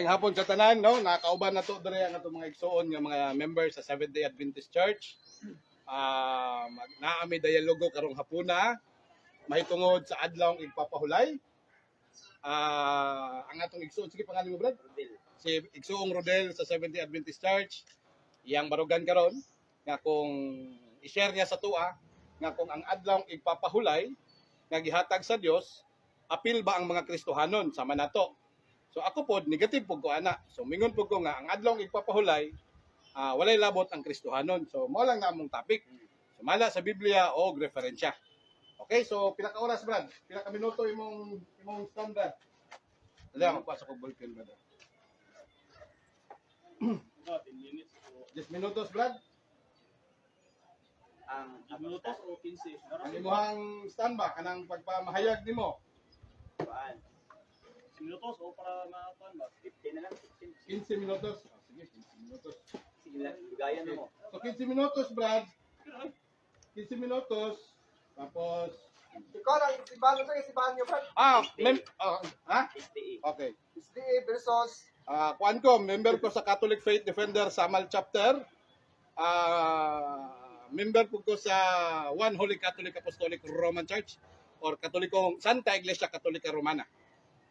Maayong hapon sa tanan, no? Nakauban na to diri ang atong mga igsoon nga mga members sa Seventh-day Adventist Church. Naami dialogo karong hapuna mahitungod sa adlaw igpapahulay. Ang atong igsoon, sige pangalan mo brad? Si igsoong Rodel sa Seventh-day Adventist Church. Iyang barugan karon nga kung i-share niya sa tua nga kung ang adlaw igpapahulay nga gihatag sa Dios, apil ba ang mga Kristohanon sama nato? So ako pod negative pud ko ana. So mingon pud ko nga ang adlaw igpapahulay walay labot ang Kristohanon. So mao lang na among topic. Sumala sa Biblia o referensya. Okay, so pila ka oras brad? Pila ka minuto imong standard? Dali magpasa ko ballpen brad. 10 minutes. 10 minutos brad? Ang minutos o 15? Ang imong standby kanang pagpamahayag nimo. 10 minutos o para matuan ba? 15 na lang. 15 minutos. Sige, 15 minutos. Sige lang, bigayan mo. So 15 minutos brad. 15 minutos. Tapos Ikaw lang, isibahan ko isibahan niyo, Brad. ha? SDE. Okay. SDA versus Kuan ko, member ko sa Catholic Faith Defender Samal Chapter. Member ko sa One Holy Catholic Apostolic Roman Church or Katolikong Santa Iglesia Katolika Romana.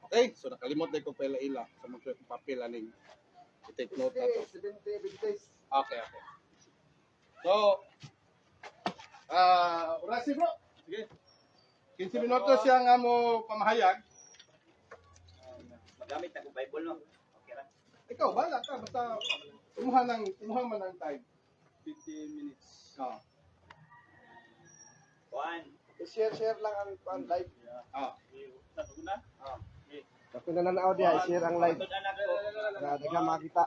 Okay? So nakalimot na ko pala ila sa mga papel aning i-take note na to. 70 days. Okay. So, orasi bro. Sige. 15 minutos siya nga mo pamahayag. Magamit ako Bible no. Okay ra. Ikaw, bala ka. Basta kumuha man ng time. 15 minutes. Kuan. I-share lang ang live. Sato na. Ako na nanaw diya, i-share ang live. Matod anak ko. Nga, di ka makita.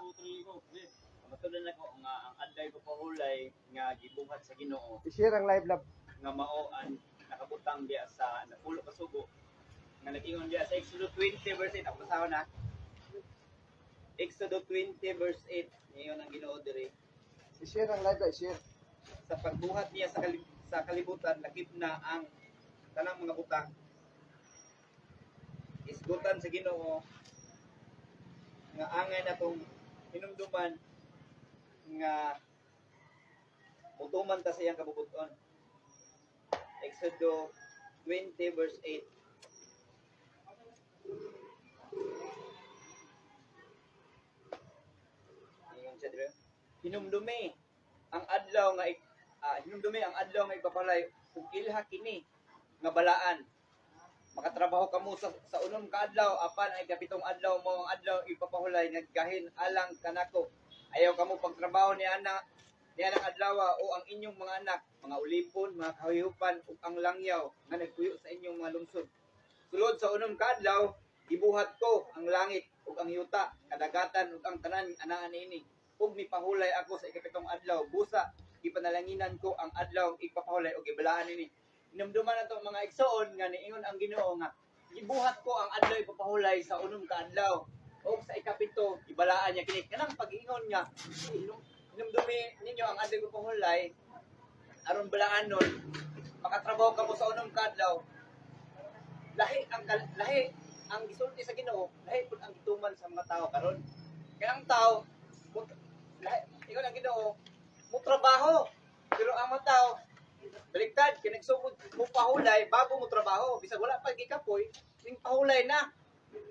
Matod anak ko nga ang adlay ko pahulay nga gibuhat sa Ginoo I-share ang live lab. nga maoan nakabutang diya sa napulo ka sugo nga nag-ingon diya sa Exodus 20 verse 8 ako basahan na. Exodus 20 verse 8 ngayon ang Ginoo diri. I-share ang live, i-share. Sa pagbuhat niya sa kalibutan lakip na ang tanang mga butang. Isgutan sa Ginoo nga angay na tong hinumduman nga mutuman ta sa iyang kabubuton. Exodus 20 verse 8. Ayon siya dire. Hinumdumi ang adlaw nga ipapalay ug ilha kini nga balaan. Makatrabaho kamo sa unom ka adlaw apan ang ikapitong adlaw mo ang adlaw ipapahulay nagkahin alang kanako. Ayaw kamo pagtrabaho ni anak adlaw o ang inyong mga anak, mga ulipon, mga kahuyupan ug ang langyaw nga nagpuyo sa inyong mga lungsod. Sulod sa unom ka adlaw, gibuhat ko ang langit ug ang yuta, kadagatan ug ang tanan anaan niini. Ug mipahulay ako sa ikapitong adlaw, busa gipanalanginan ko ang adlaw ipapahulay ug ibalaan niini. Hinumduman nato mga igsoon nga niingon ang Ginoo nga gibuhat ko ang adlaw ipapahulay sa unom ka adlaw ug sa ikapito ibalaan niya kini. Kanang pag-ingon nga hinumdumi ninyo ang adlaw ipapahulay aron balaanon makatrabaho kamo sa unom ka adlaw. Lahi ang gisulti sa Ginoo, lahi pud ang gituman sa mga tao karon. Kaya ang tao ingon ang Ginoo mo trabaho pero ang mga tao baliktad, kinagsugod mo pahulay bago mo trabaho. Bisag wala pa gikapoy, ning pahulay na.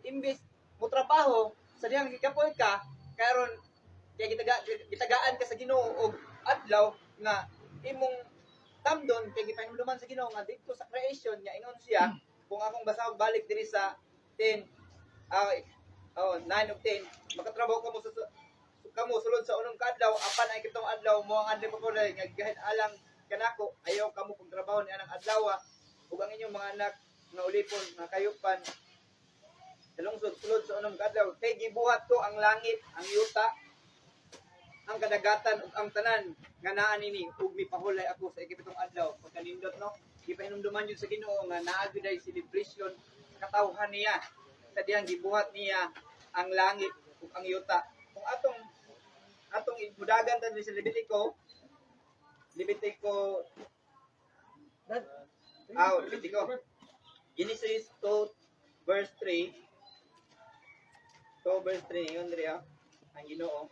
Imbis mo trabaho, sa diyang gikapoy ka, karon kaya gitagaan ka sa Ginoo og adlaw nga imong tamdon kay gipahinumduman sa Ginoo nga dito sa creation niya ingon siya kung akong basahon balik diri sa 9 of 10 makatrabaho kamo sulod sa unong kadlaw apan ay kitong adlaw mo ang adlaw pagulay nga gahit alang kanako ayaw kamo pagtrabaho ni anang adlaw ug ang inyong mga anak nga ulipon nga kayupan dalungsod sulod sa unong kadlaw kay gibuhat ko ang langit ang yuta ang kadagatan ug ang tanan nga naa nini ug mipahulay ako sa ikapitong adlaw pagkanindot no gipahinumduman jud sa Ginoo nga naa gyud ay celebration sa katawhan niya sa diyang gibuhat niya ang langit ug ang yuta kung atong ibudagan ta sa Levitico Genesis 2 verse 3 2 verse 3 ingon diri ang Ginoo.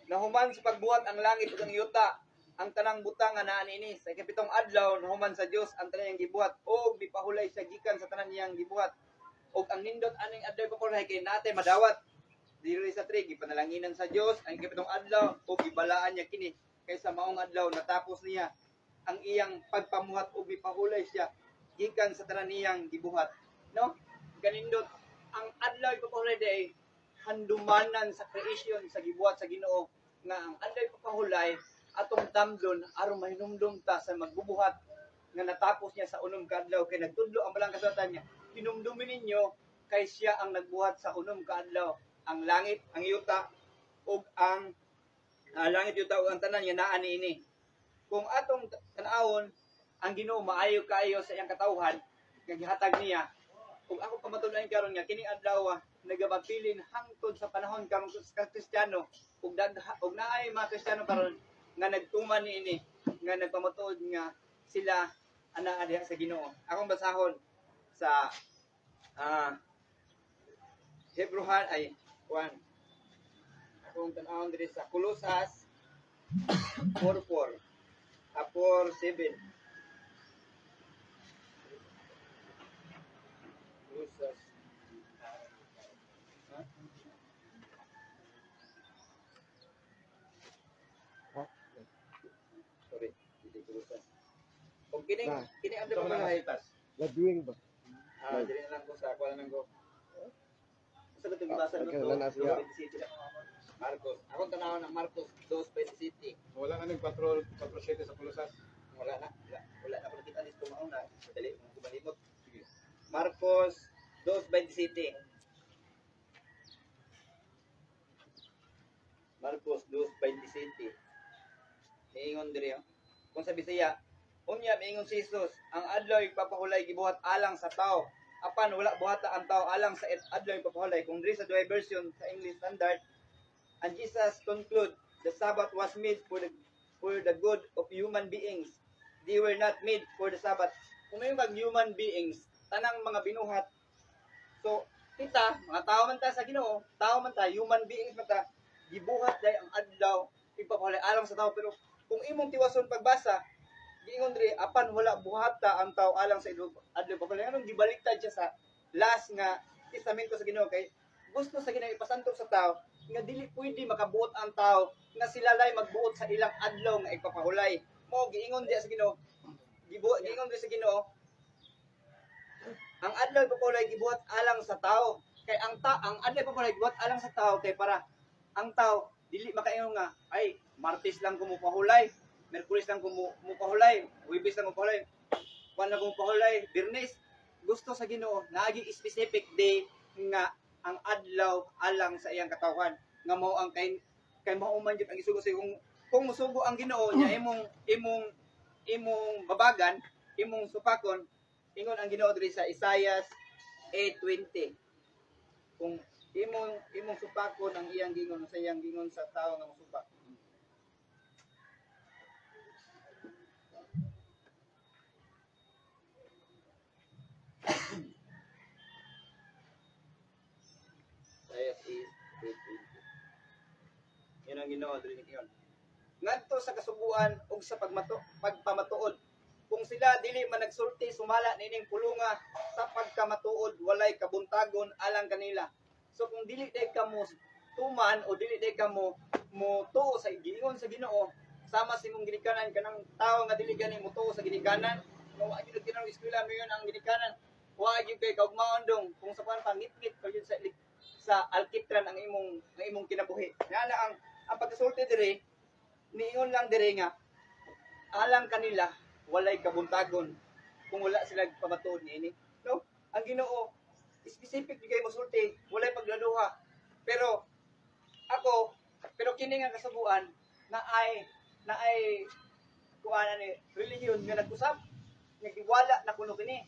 Nahuman sa pagbuhat ang langit ug ang yuta, ang tanang butang nga naa niini sa ikapitong adlaw nahuman sa Dios ang tanang iyang gibuhat ug mipahulay siya gikan sa tanan niyang gibuhat. Ug ang nindot aning adlaw papulay kay natay madawat. Diri sa 3 gipanalanginan sa Dios ang ikapitong adlaw ug gibalaan niya kini kaysa maong adlaw natapos niya ang iyang pagpamuhat ug mipahulay siya gikan sa tanan niyang gibuhat. No? Ganindot ang adlaw ipapahulay day handumanan sa creation sa gibuhat sa Ginoo nga ang adlaw ipapahulay atong tamdon aron mahinumdum ta sa magbubuhat nga natapos niya sa unom ka adlaw kay nagtudlo ang balang kasulatan niya hinumdumin ninyo kay siya ang nagbuhat sa unom ka adlaw ang langit ang yuta ug ang langit yuta ug ang tanan nga naa niini kung atong tan-awon ang Ginoo maayo kaayo sa iyang katawhan nga gihatag niya ug ako pamatunayan karon nga kini adlaw nagapabilin hangtod sa panahon karon sa Kristiyano ug naay mga Kristiyano karon nga nagtuman niini nga nagpamatuod nga sila ana diha sa Ginoo. Akong basahon sa Hebrewan ay 1. Akong tan-awon diri sa Kolosas 4:4 4:7. Kolosas sorry, hindi Kolosas. Kung kini ang Ito ko lang pamahayag masitas. Laduing ba? dili na lang ko sa kuha lang ko. Sa ito gibasa Okay, no wala na siya. Marcos. Akong tanaw ng Marcos 2:27. Wala nga nang 4:7 sa Kolosas. Wala na. Wala na ko kita dito mauna. Dali mo kumalimot. Sige. Marcos 2:27. Marcos 2:27. Niingon diri kung sa Bisaya, unya miingon si Jesus, ang adlaw ipapahulay gibuhat alang sa tao. Apan wala buhata ang tao alang sa adlaw ipapahulay. Kung diri sa duay version sa English Standard, and Jesus conclude, the Sabbath was made for the good of human beings. They were not made for the Sabbath. Kung may mga human beings, tanang mga binuhat. So, kita, mga tao man ta sa Ginoo, tao man ta, human beings man ta, gibuhat day ang adlaw ipapahulay alang sa tao. Pero kung imong tiwason pagbasa, giingon diri apan wala buhata ang tao alang sa adlaw ipapahulay. Anong gibaliktad siya sa last nga testamento sa Ginoo kay gusto sa Ginoo ipasantok sa tao nga dili pwede makabuot ang tao nga sila lay magbuot sa ilang adlaw nga ipapahulay. Mo giingon diya sa Ginoo, giingon diya sa Ginoo, ang adlaw ipapahulay gibuhat alang sa tao. Kay ang adlaw ipapahulay gibuhat alang sa tao kay para ang tao dili makaingon nga ay Martes lang ko mo pahulay, Miyerkules lang ko mo pahulay, Huwebes lang ko pahulay, Juan lang ko pahulay, Biyernes. Gusto sa Ginoo naagi specific day nga ang adlaw alang sa iyang katawhan nga mao ang kay mao man jud ang isugo sa kung musugo ang Ginoo niya imong babagan imong supakon ingon ang Ginoo diri sa Isaiah 8:20 kung imong supakon ang iyang gingon sa iyang gingon sa tawo nga mosupak. Yun ang Ginoo diri ni yon. Ngadto sa kasubuan ug sa pagpamatuod. Kung sila dili man nagsulti sumala nining pulunga sa pagkamatuod walay kabuntagon alang kanila. So kung dili day kamo tuman o dili day kamo mo tuo sa giingon sa Ginoo, sama si mong ginikanan kanang tawo nga dili gani mo tuo sa ginikanan, no wa gyud tinang eskwela mayon ang ginikanan. Wa gyud kay kaugmaon dong kung sa pan pangit-ngit pa gyud sa alkitran ang imong kinabuhi. Nga ang pagkasulti diri niingon lang diri nga alang kanila walay kabuntagon kung wala sila pamatuod niini. No? Ang Ginoo specific di kay mosulti, walay paglaluha. Pero kini nga kasubuan na ay kuana ni relihiyon nga nag-usab nga giwala na kuno kini.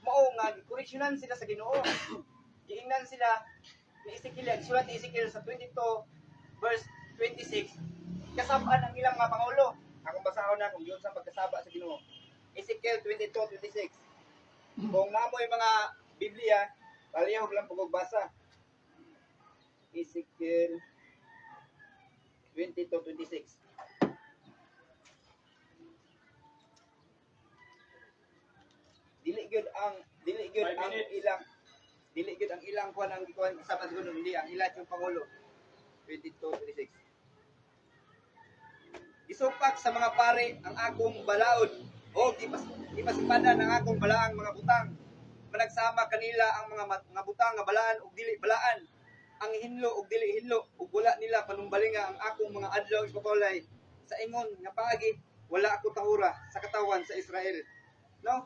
Mao nga gikoreksyonan sila sa Ginoo. Giingnan sila ni Ezekiel, sulat ni Ezekiel sa 22 verse 26. Kasabaan ang ilang mga pangulo. Akong basahon na kung yun sa pagkasaba sa Ginoo. Ezekiel 22:26. Kung namoy mga Biblia, palihog lang pagbasa. Ezekiel 22:26. Dili gyud ang ilang kuan ang kuan kasama sa kuno, hindi ang ilat yung pangulo. 22:26. Isupak sa mga pare ang akong balaod o ipasipadan ang akong balaang mga butang. Managsama kanila ang mga butang nga balaan ug dili balaan, ang hinlo ug dili hinlo, ug wala nila panumbalinga ang akong mga adlaw ipapawlay. Sa ingon nga paagi, wala ako tahura sa katawan sa Israel. No?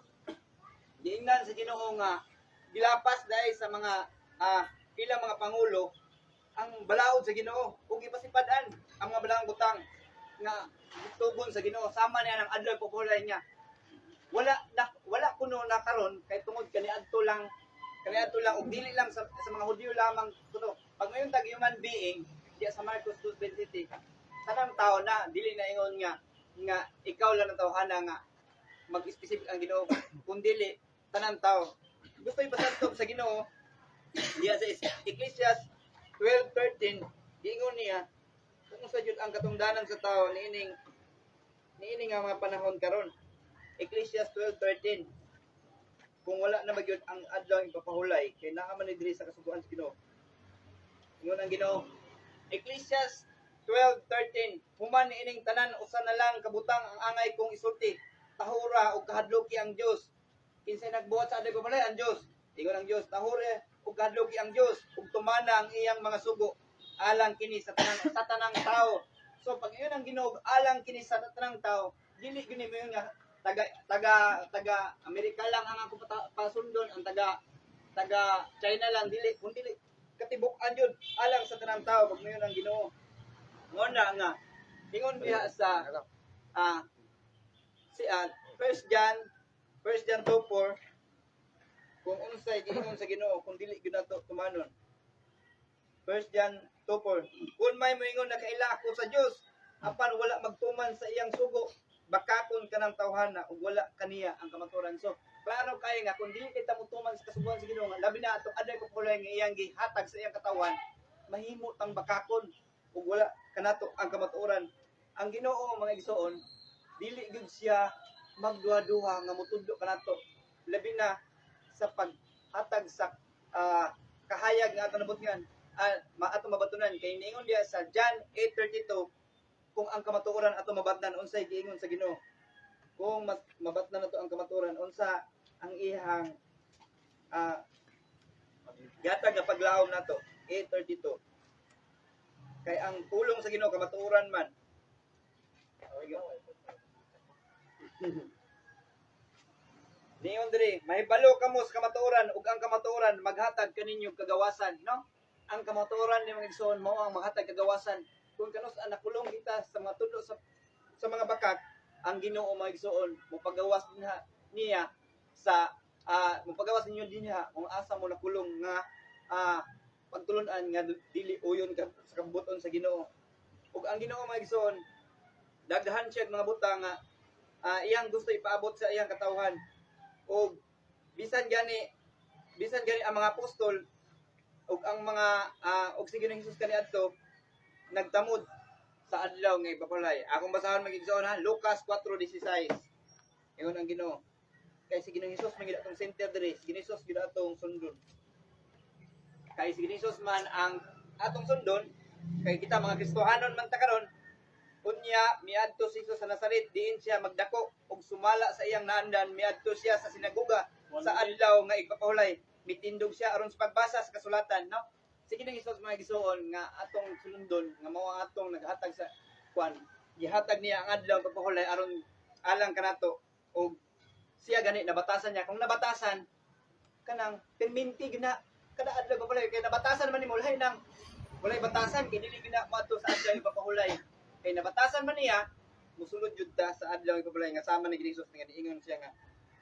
Diingnan sa Ginoo nga gilapas dahil sa mga ilang mga pangulo ang balaod sa Ginoo ug ipasipadan ang mga balaang butang nga tugon sa Ginoo, sama niya ng adlaw ipapawlay niya. Wala kuno na karon kay tungod kaniadto lang ug dili lang sa mga Hudyo lamang kuno. Pag mayon tag human being diya sa Marcos 2:20, tanang tao na dili na ingon nga ikaw lang ang tawhana nga mag-specific ang Ginoo, kun dili tanang tao. Gusto ipasabtob sa Ginoo diya sa Ecclesiastes 12:13, giingon niya kung sa jud ang katungdanan sa tao niining nga mga panahon karon. Ecclesiastes 12:13. Kung wala na magyud ang adlaw ipapahulay kay naa man ni diri sa kasugoan sa Ginoo. Ingon ang Ginoo. Ecclesiastes 12:13. Human niining tanan usa na lang kabutang ang angay kong isulti. Tahura ug kahadloki ang Dios. Kinsay nagbuhat sa adlaw ipapahulay ang Dios. Ingon ang Dios, tahura ug kahadloki ang Dios ug tumana ang iyang mga sugo alang kini sa tanang tao. So pag iyon ang Ginoo alang kini sa tanang tao, dili gini mo nga taga Amerika lang ang ako pasundon, ang taga China lang dili kundi katibuk-an yun alang sa tanang tao pag mayon ang Ginoo. Ngona nga ingon diha sa 1 John 2:4, kung unsay giingon sa Ginoo kung dili gyud nato tumanon. 1 John 2:4. Kung may moingon na kaila ako sa Dios, apan wala magtuman sa iyang sugo, bakakon kanang tawhana ug wala kaniya ang kamaturan. So, klaro kay nga kung dili kita mutuman sa kasubuan sa Ginoo, labi na atong adlaw populay nga iyang gihatag sa iyang katawan, mahimo tang bakakon ug wala kanato ang kamaturan. Ang Ginoo mga igsoon, dili gyud siya magduha-duha nga mutudlo kanato, labi na sa paghatag sa kahayag nga ato nabutngan. Ato mabatunan kay niingon diya sa John 8:32, kung ang kamatuoran ato mabatnan unsay giingon sa Ginoo. Kung mabatnan nato ang kamatuoran unsa ang ihang gatag nga paglaom nato. 8:32. Kay ang pulong sa Ginoo kamatuoran man. Niyon diri, mahibalo kamo sa kamatuoran ug ang kamatuoran maghatag kaninyo kagawasan, no? Ang kamatuoran ni mga igsoon mao ang maghatag kagawasan. Kung kanos nakulong kita sa mga tudlo sa mga bakak, ang Ginoo mga igsoon mopagawas niya sa mopagawas ninyo dinha kung asa mo nakulong nga pagtulon-an nga dili uyon ka sa kabuton sa Ginoo. Ug ang Ginoo mga igsoon daghan siya mga butang nga iyang gusto ipaabot sa iyang katawhan. Ug bisan gani ang mga apostol ug ang mga ug si Ginoong Hesus kaniadto nagtamod sa adlaw nga ipapalay. Akong basahon magigsoon ha, Lucas 4:16. Ingon ang Ginoo. Kay si Ginoong Hesus man gid atong center diri, si Ginoong Hesus gid atong sundon. Kay si Ginoong Hesus man ang atong sundon, kay kita mga Kristohanon man ta karon. Unya miadto si Jesus sa Nazaret, diin siya magdako ug sumala sa iyang naandan, miadto siya sa sinagoga sa adlaw nga ipapahulay. Mitindog siya aron sa pagbasa sa kasulatan, no? Sige nang Hesus mga igsoon nga atong sulundon nga mao atong naghatag sa kwan. Gihatag niya ang adlaw pagpahulay aron alang kanato ug siya gani nabatasan niya. Kung nabatasan kanang perminti gina kada adlaw pagpahulay kay nabatasan man nimo lahi nang walay batasan kay dili gina moadto sa adlaw ipapahulay. Kay nabatasan man niya musulod jud ta sa adlaw ipapahulay nga sama ni Hesus nga niingon siya nga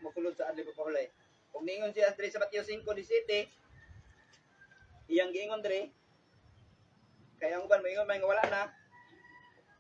mosulod sa adlaw ipapahulay. Kung niingon siya sa Mateo 5:17, iyang giingon diri kay ang uban moingon may nga wala na,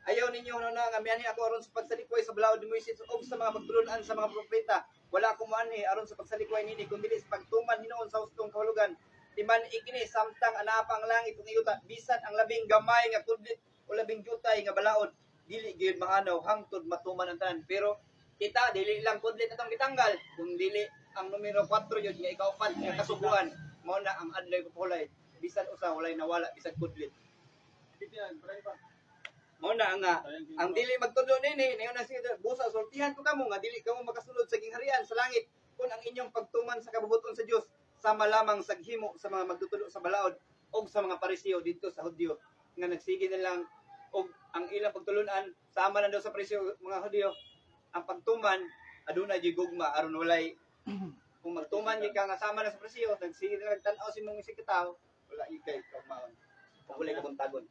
ayaw ninyo na nga mianhi ako aron sa pagsalipoy sa balaod ni Moises ug sa mga pagtulon-an sa mga propeta, wala ko man aron sa pagsalikway nini kun dili sa pagtuman hinuon sa hustong kahulugan. Timan ikini samtang anapa ang langit ug iyuta bisan ang labing gamay nga kudlit o labing jutay nga balaod dili gyud mahanaw hangtod matuman ang tanan. Pero kita dili lang kudlit atong gitanggal kung dili ang numero 4 yun nga ikaupat nga kasubuan mao na ang adlaw pulay bisan usa walay nawala bisan kudlit. Mao na ang dili magtudo nini nayon na siya busa sultihan ko kamo nga dili kamo makasulod sa gingharian sa langit kun ang inyong pagtuman sa kabubuton sa Dios sama lamang sa himo sa mga magtutulo sa balaod o sa mga Pariseo dito sa Hudyo nga nagsige na lang og ang ilang pagtulunan sama na daw sa Pariseo mga Hudyo ang pagtuman aduna di gugma aron walay kung magtuman di ka nga sama na sa Pariseo nagsige na lang tan-aw si mong sikitaw wala ikay kaugmaon o wala ka buntagon.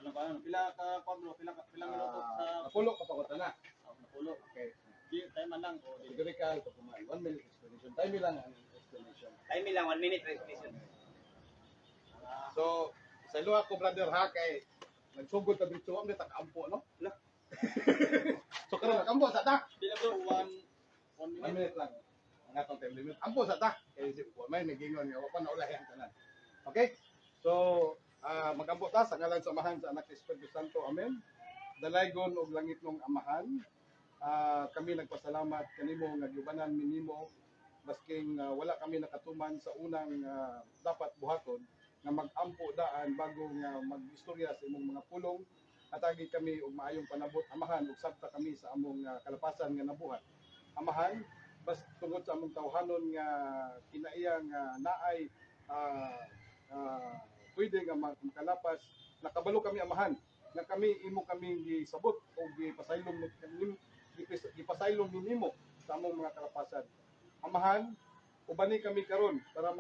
Pila ka kwadro, pila minuto sa Napulo ka pa ko na. napulo. Okay. Di tayo man lang o di. Categorical, pagkumain. 1 minute explanation. Time lang ang explanation. Time lang 1 minute explanation. So, sa luha ko, brother, ha, kay nagsugod ka dito, ang nagtakampo, no? So, karon nakampo sa ta. Pila ko 1 1 minute. minute lang. Ang atong time limit. Ampo sa ta. Kaya may nagingon nga, wala na ulayan tanan. Okay? So, magampo ta sa ngalan sa Amahan sa Anak ni Espiritu Santo. Amen. Dalaygon og langit ng Amahan. Kami nagpasalamat kanimo nga gibanan minimo basking wala kami nakatuman sa unang dapat buhaton nga mag-ampo daan bago nga mag-istorya sa imong mga pulong atagi kami og maayong panabot Amahan ug sabta kami sa among kalapasan nga nabuhat. Amahan bas tungod sa among tawhanon nga kinaiyang naay pwede nga makalapas nakabalo kami Amahan na kami imo kami gisabot o gipasaylom nimo sa among mga kalapasan. Amahan, ubani kami karon para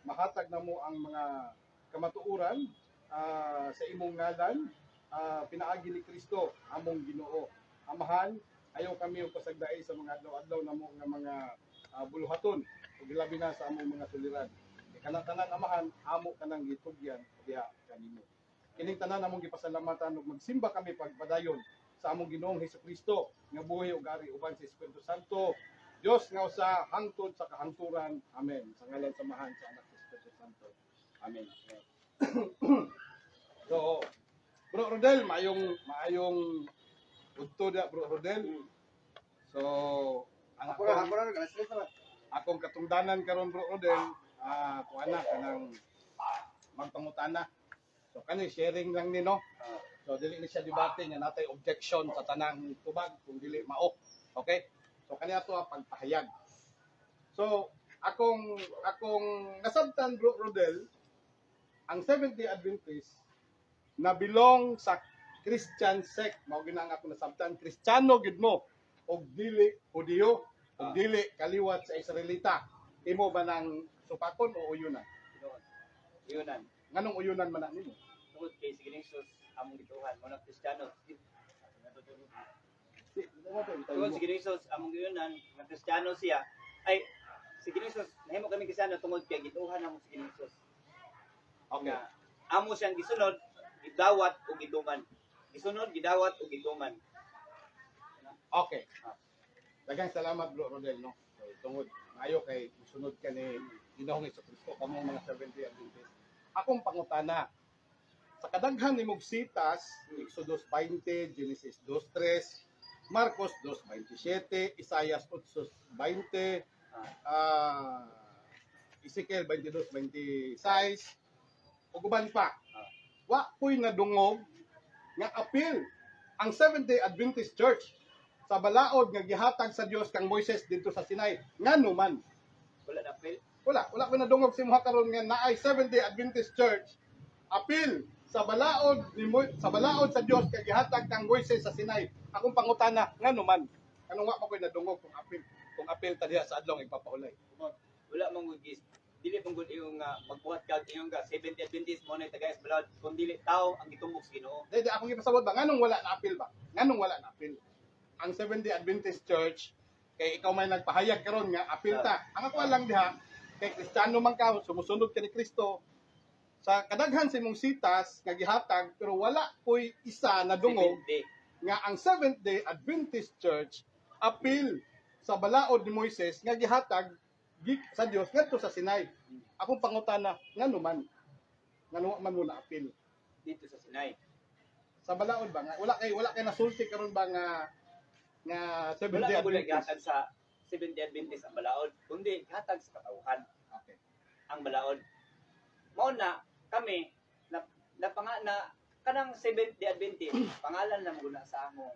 mahatag namo ang mga kamatuoran sa imong ngalan pinaagi ni Kristo among Ginoo. Amahan, ayaw kami og pasagdai sa mga adlaw-adlaw namo nga mga buluhaton ug labi na sa among mga suliran. Kanang Amahan, amo kanang gitugyan diha kanimo. Kining tanan namong gipasalamatan ug magsimba kami pagpadayon sa among Ginoong Hesukristo nga buhi ug ari uban sa Espiritu Santo. Dios nga usa hangtod sa kahangturan. Amen. Sa ngalan sa Amahan sa Anak sa Espiritu Santo. Amen. So, Bro Rodel, maayong udto da Bro Rodel. So, ang Ako na, ganas naman. akong katungdanan karon Bro Rodel, kung anak kanang magpangutana. So kani sharing lang ni no. So dili ni siya debate nga natay objection sa tanang tubag kung dili mao. Okay? So kani ato ang pagpahayag. So akong nasabtan Bro Rodel ang Seventh-day Adventist na belong sa Christian sect mao gina nga ako nasabtan Kristiyano gid mo og dili Hudiyo og dili kaliwat sa Israelita. Imo ba nang supakon o uyunan? Yunan. Nganong uyunan man na nimo? Tungod kay sige Jesus among gituhan mo na Kristiyano. Tungod sige Jesus among gituhan nga Kristiyano siya. Ay sige Jesus nahimo kami Kristiyano tungod kay gituhan among sige Jesus. Okay. Nga amo siyang gisunod, gidawat ug giduman. Gisunod, gidawat ug giduman. Okay. Daghang salamat Bro Rodel no. So, tungod maayo kay musunod ka ni Ginoong Hesukristo kamo mga Seventh-day Adventist. Akong pangutana sa kadaghan nimong sitas, Exodus 20, Genesis 2:3, Marcos 2:27, Isaias 8:20, Ezekiel 22:26, ug uban pa. Wa ko'y nadungog nga apil ang Seventh-day Adventist Church sa balaod nga gihatag sa Dios kang Moises dito sa Sinai. Ngano man? Wala na fail. Wala ko nadungog si mga karon nga naay Seventh-day Adventist Church apil sa balaod sa Dios kay gihatag kang Moises sa Sinai. Akong pangutana ngano man? Anong wa mo ko'y nadungog kung apil ta diha sa adlaw ipapahulay. Wala mong gugis. Dili mong gud iyong magbuhat kag iyong ka 70 Adventist mo na tagayas balad kun dili tao ang gitumbok sa Ginoo. Dili akong gipasabot ba nganong wala na apil ba? Nganong wala na apil? Ang Seventh-day Adventist Church kay ikaw may nagpahayag karon nga apil ta. Ang ako lang diha kay Kristiyano man ka sumusunod ka ni Kristo sa kadaghan sa imong sitas nga gihatag pero wala ko'y isa na dungog nga ang Seventh-day Adventist Church apil sa balaod ni Moises nga gihatag sa Dios ngadto sa Sinai. Akong pangutana ngano man mo na apil Dito sa Sinai. sa balaod ba nga wala kay nasulti karon ba nga Wala 70 ko Adventist. gihatag sa 70 Adventist ang balaod, kundi gihatag sa katauhan Okay. ang balaod. Mao na kami na kanang 70 Adventist pangalan lang guna sa among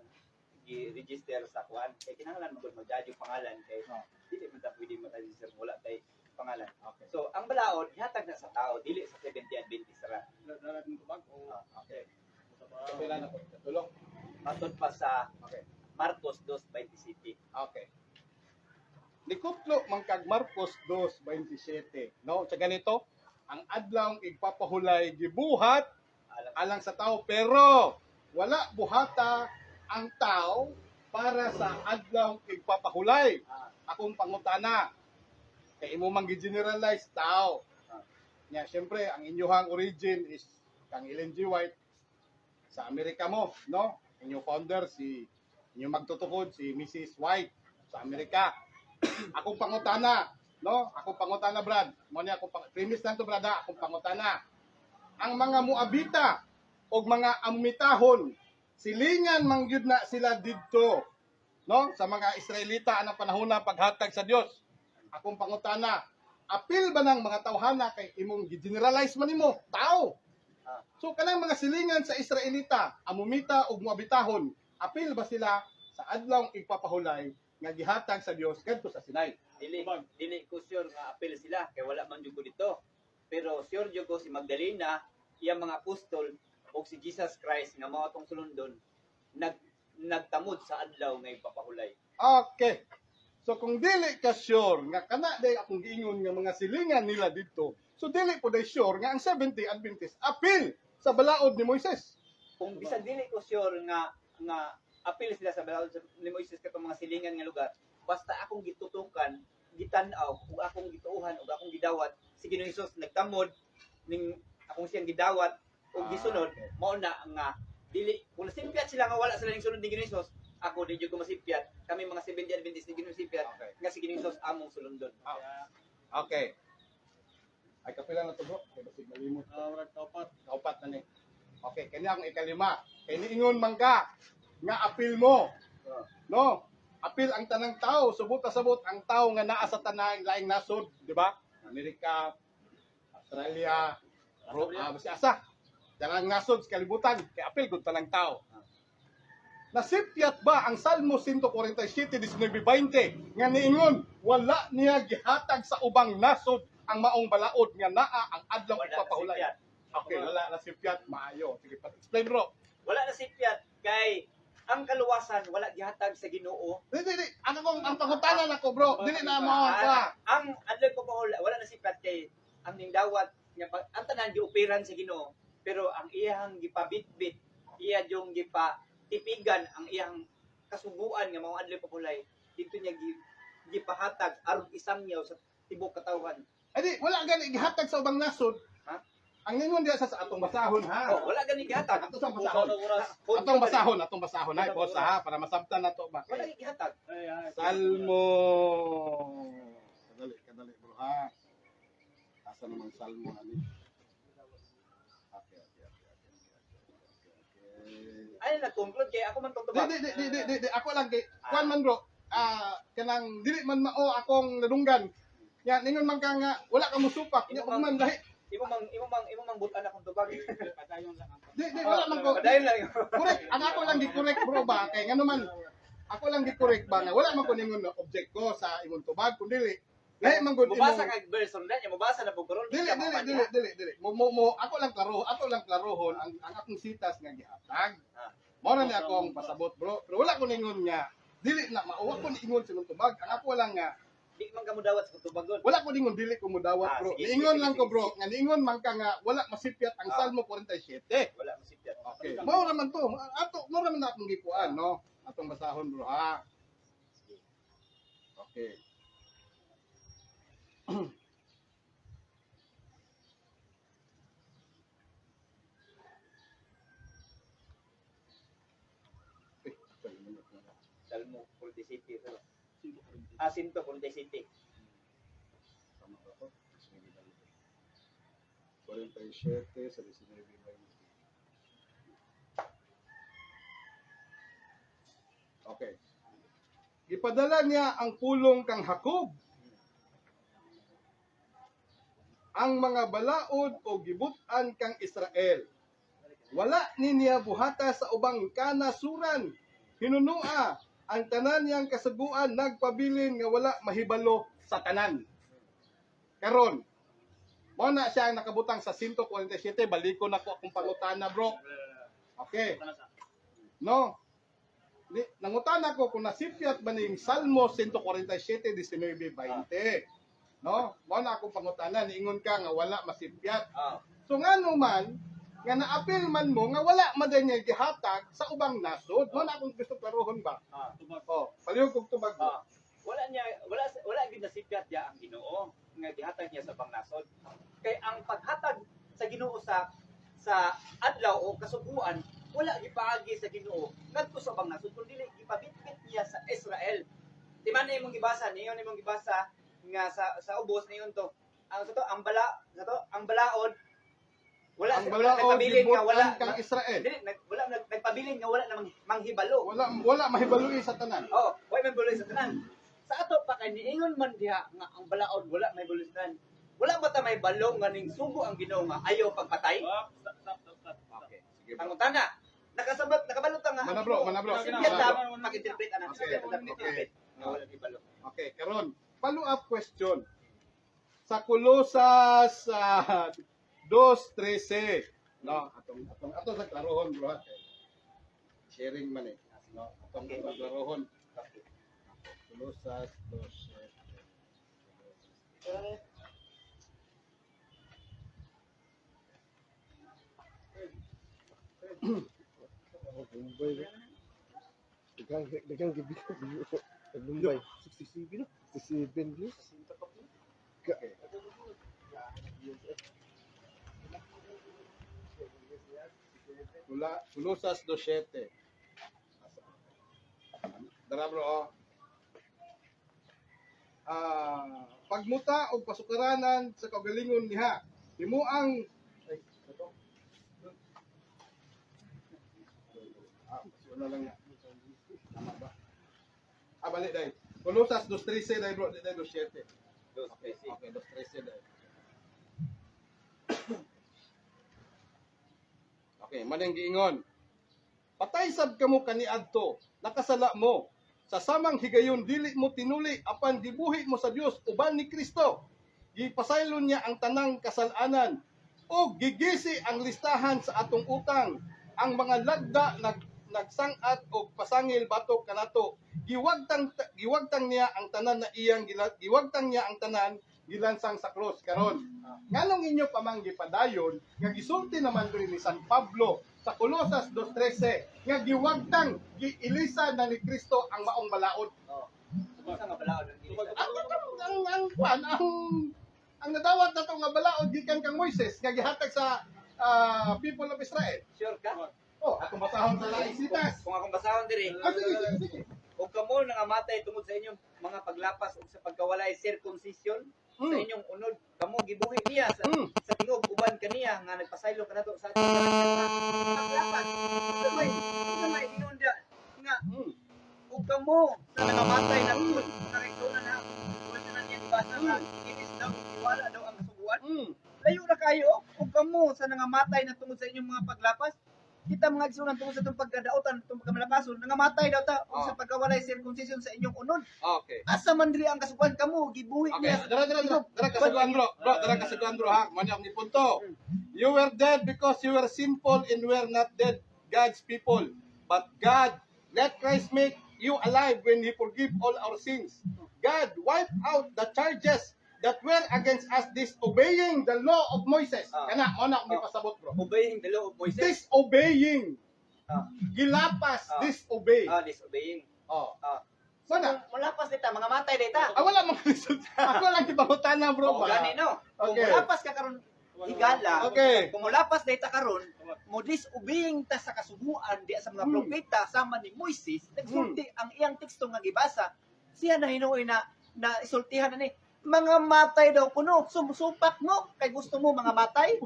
gi-register sa kuan kay kinahanglan mo mag-judge yung pangalan kay Oh. dili man ta pwede mag-register wala tay pangalan. Okay. So ang balaod gihatag na sa tao dili sa 70 Adventist ra. Dalat ng tubag o Okay. sa bahay. Kapila na po. Tulong. Matod pa sa Okay. Marcos 2:27. Okay. Nikuplo man kag Marcos 2:27. No, sa ganito, ang adlaw igpapahulay gibuhat alang sa tao pero wala buhata ang tao para sa adlaw igpapahulay. Akong pangutana kay imo man gi-generalize tao. Nya syempre ang inyong origin is kang Ellen G. White sa Amerika mo, no? Inyong founder si inyong magtutukod si Mrs. White sa Amerika. Akong pangutana, no? Akong pangutana, Brad. Mo ni akong premise lang to, Brad. Akong pangutana. Ang mga Moabita o mga Amitahon, silingan mangyud na sila didto, no? Sa mga Israelita anang panahon na paghatag sa Dios. Akong pangutana, apil ba ng mga tawhana kay imong gi-generalize man nimo tao? So kanang mga silingan sa Israelita, Amumita ug Moabitahon, apil ba sila sa adlaw igpapahulay nga gihatag sa Dios kadto sa Sinai? Dili ko sure nga apel sila kay wala man jud ko dito. Pero sure jud ko si Magdalena, iyang mga apostol o si Jesus Christ nga mao tong sulondon nagtamod sa adlaw nga ipapahulay. Okay. So kung dili ka sure nga kana day akong giingon nga mga silingan nila dito, so dili po day sure nga ang 70 Adventist apil sa balaod ni Moises. Kung bisan dili ko sure nga apil sila sa balaod ni Moises katong mga silingan nga lugar, basta akong gitutukan, gitan-aw, ug akong gituuhan ug akong gidawat si Ginoong Hesus nagtamod ning akong siyang gidawat ug gisunod, Okay. mao na nga dili kung simpiat sila nga wala sila ning sunod ni Ginoong Hesus, ako di jud ko masipyat, kami mga 70 Adventist ni Ginoong Simpiat Okay. nga si Ginoong Hesus among sulondon. Okay. Ay kapila na to, bro. Kay basig malimot. Murag kaupat. Kaupat na ni. Okay, kanya akong ikalima. Kay niingon man ka nga apil mo. No? Apil ang tanang tao, subot na sabot ang tao nga naa sa tanang laing nasod, di ba? Amerika, Australia, basi asa. Tanang nasod sa kalibutan, kay apil gud tanang tao. Nasipyat ba ang Salmo 147:19-20 nga niingon wala niya gihatag sa ubang nasod ang maong balaod nga naa ang adlaw Wala ipapahulay. nasipyat. Okay, wala nasipyat, maayo. Sige, explain bro. Wala nasipyat kay ang kaluwasan wala gihatag sa Ginoo. Dili. Ang pangutanan ako bro. Dili na mo ka. Ang adlaw papahulay wala nasipyat kay ang nindawat nga ang tanan giupiran sa Ginoo, pero ang iyang gipabitbit, iya yung gipatipigan ang iyang kasubuan nga mao adlaw papahulay dito niya gipahatag aron isangyaw sa tibok katawhan. Edi wala gani gihatag sa ubang nasod. Ha? Ang ningon diya sa atong basahon ha. Oh, wala gani gihatag. Ato sa Bukaw basahon. na oras. Atong basahon ay posa ha para masabtan nato ba. Wala gihatag. Ay. Salmo. Kadali bro ha. Asa namang salmo ani? Okay. Ay nag-conclude kay ako man tong tubag. Di. Ako lang kay kuan man bro. Kanang dili man mao akong nadunggan. Ya ningon man ka nga wala ka musupak. Nya pag man lahi. Imo mang butan akong tubag. Padayon lang ang Di wala man ko. Padayon lang. Correct. Ang ako lang gi-correct bro ba kay ngano man ako lang gi-correct ba nga wala man ko ningon na object ko sa imong tubag kun dili. Lahi man gud Mubasa kag verse na niya, mubasa na po karon. Dili. Ako lang klarohon ang akong sitas nga gihatag. Mao na ni akong pasabot bro. Pero wala ko ningon nga dili na mauwa ko ningon sa imong tubag. Ang ako lang nga Di man ka mudawat sa tubagon. wala ko ningon dili ko mudawat bro. Sige, Niingon sige, lang ko sige, bro, nga niingon man ka nga wala masipyat ang Salmo 47. Wala masipyat. Okay. Mao naman to. Mao naman na akong gikuan no. Atong basahon bro ha. Okay. Salmo 47 pero 147. Tama ba ko? 47 sa 19:20. Okay. Ipadala niya ang pulong kang Hakob, ang mga balaod o gibutan kang Israel. Wala niya buhata sa ubang kanasuran. Hinunua ang tanan niyang kasaguan nagpabilin nga wala mahibalo sa tanan. Karon, mo na siya ang nakabutang sa 147, baliko na ko akong pangutana, bro. Okay. No. Nangutana ko kung nasipyat ba ning Salmo 147, 19, 20. No? Mo na akong pangutana, niingon ka nga wala masipyat. So ngano man, nga naapil man mo, nga wala maday niya gihatag sa ubang nasod. Mo na akong gusto klaruhon ba? Oh, palihog kong tubag. Wala gid nasipyat ya ang Ginoo nga gihatag niya sa bangnasod. Kay ang paghatag sa Ginoo sa adlaw o kasuguan wala gipaagi sa Ginoo ngadto sa bangnasod kundi gipabitbit niya sa Israel. Di man imong gibasa niyon imong gibasa nga sa ubos niyon to. Ang balaod wala Ang wala balaod nagpabilin nga wala gibutan kang Israel. wala nagpabilin nga wala namang manghibalo. Wala mahibalo sa tanan. Why man buloy sa tanan? Sa ato pa kay niingon man diha nga ang balaod wala may buloy sa tanan. Wala ba ta may balong nga ning sugo ang Ginoo nga ayaw pagpatay? Okay, sige. Ang utana, nakabalot nga. Manabro. Simple ta mag-interpret ana. Okay. Interpret. Wala di balong. Okay, karon, follow-up question. Sa Kolosas 2:13, no, atong sa klarohon, bro. Sharing man eh. No, atong klarohon. Kolosas 2:13. Lumbay. Dagang gibi. Lumbay. 67 no? 67 views. Kolosas 2:7. Dara bro, oh. Pagmuta o pasukaranan sa kagalingon niha. Himuang ano lang na. Tama ba? Balik dahil. Kolosas 2:13 dahil bro, dahil 2:7. Okay, 2:13 dahil. Okay, manang giingon. Patay sab kamo kaniadto, nakasala mo. Sa samang higayon dili mo tinuli apan gibuhi mo sa Dios uban ni Kristo. Gipasaylon niya ang tanang kasalanan o gigisi ang listahan sa atong utang. Ang mga lagda nagsangat og pasangil batok kanato. Giwagtang niya ang tanan na iyang giwagtang niya ang tanan gilansang sa krus karon. Nganong inyo pamanggi padayon nga gisulti naman diri ni San Pablo sa Kolosas 2:13 nga giwagtang giilisa na ni Kristo ang maong balaod. Sa nga balaod ang gilisa. Ang nadawat nato nga balaod gikan kang Moises nga gihatag sa people of Israel. Sure ka? Oh, atong basahon sa Laisitas. Kung akong basahon diri, Sige. kung kamo nangamatay tungod sa inyong mga paglapas o sa pagkawalay circumcision sa inyong unod, kamo gibuhi niya sa tingog uban kaniya nga nagpasaylo kanato sa ating paglapas. Samay ingon dia nga kung kamo sa nangamatay na tungod sa kaigsunan na tungod sa niyang basa nga inis daw iwala daw ang kasuguan. Layo na kayo kung kamo sa nangamatay na tungod sa inyong mga paglapas. Kita mga igsunan tungod sa itong pagkadaotan, itong pagkamalapason, nangamatay daw ta sa pagkawalay circumcision sa inyong unod. Okay. Asa man diri ang kasuguan kamo, gibuhi Okay, niya. dara kasiguan bro. Dara kasiguan bro ha. Mani ang punto. You were dead because you were sinful and were not dead, God's people. But God let Christ make you alive when He forgive all our sins. God wiped out the charges that were against us disobeying the law of Moses. Kana, ona akong ipasabot bro. Obeying the law of Moses. Disobeying. Gilapas, Ah. disobey. Disobeying. Oh. Sana, mulapas dita, mga matay dita. Wala mga resulta. Ako lang ipangutana bro ba? Gani no. Kung Okay. mulapas ka karon higala. Okay. Kung mulapas dita karon, mo disobeying ta sa kasuguan di sa mga propeta sama ni Moises, nagsulti ang iyang teksto nga gibasa Siya na hinuoy na isultihan na ni. Mga matay daw kuno, sumusupak mo kay gusto mo mga matay.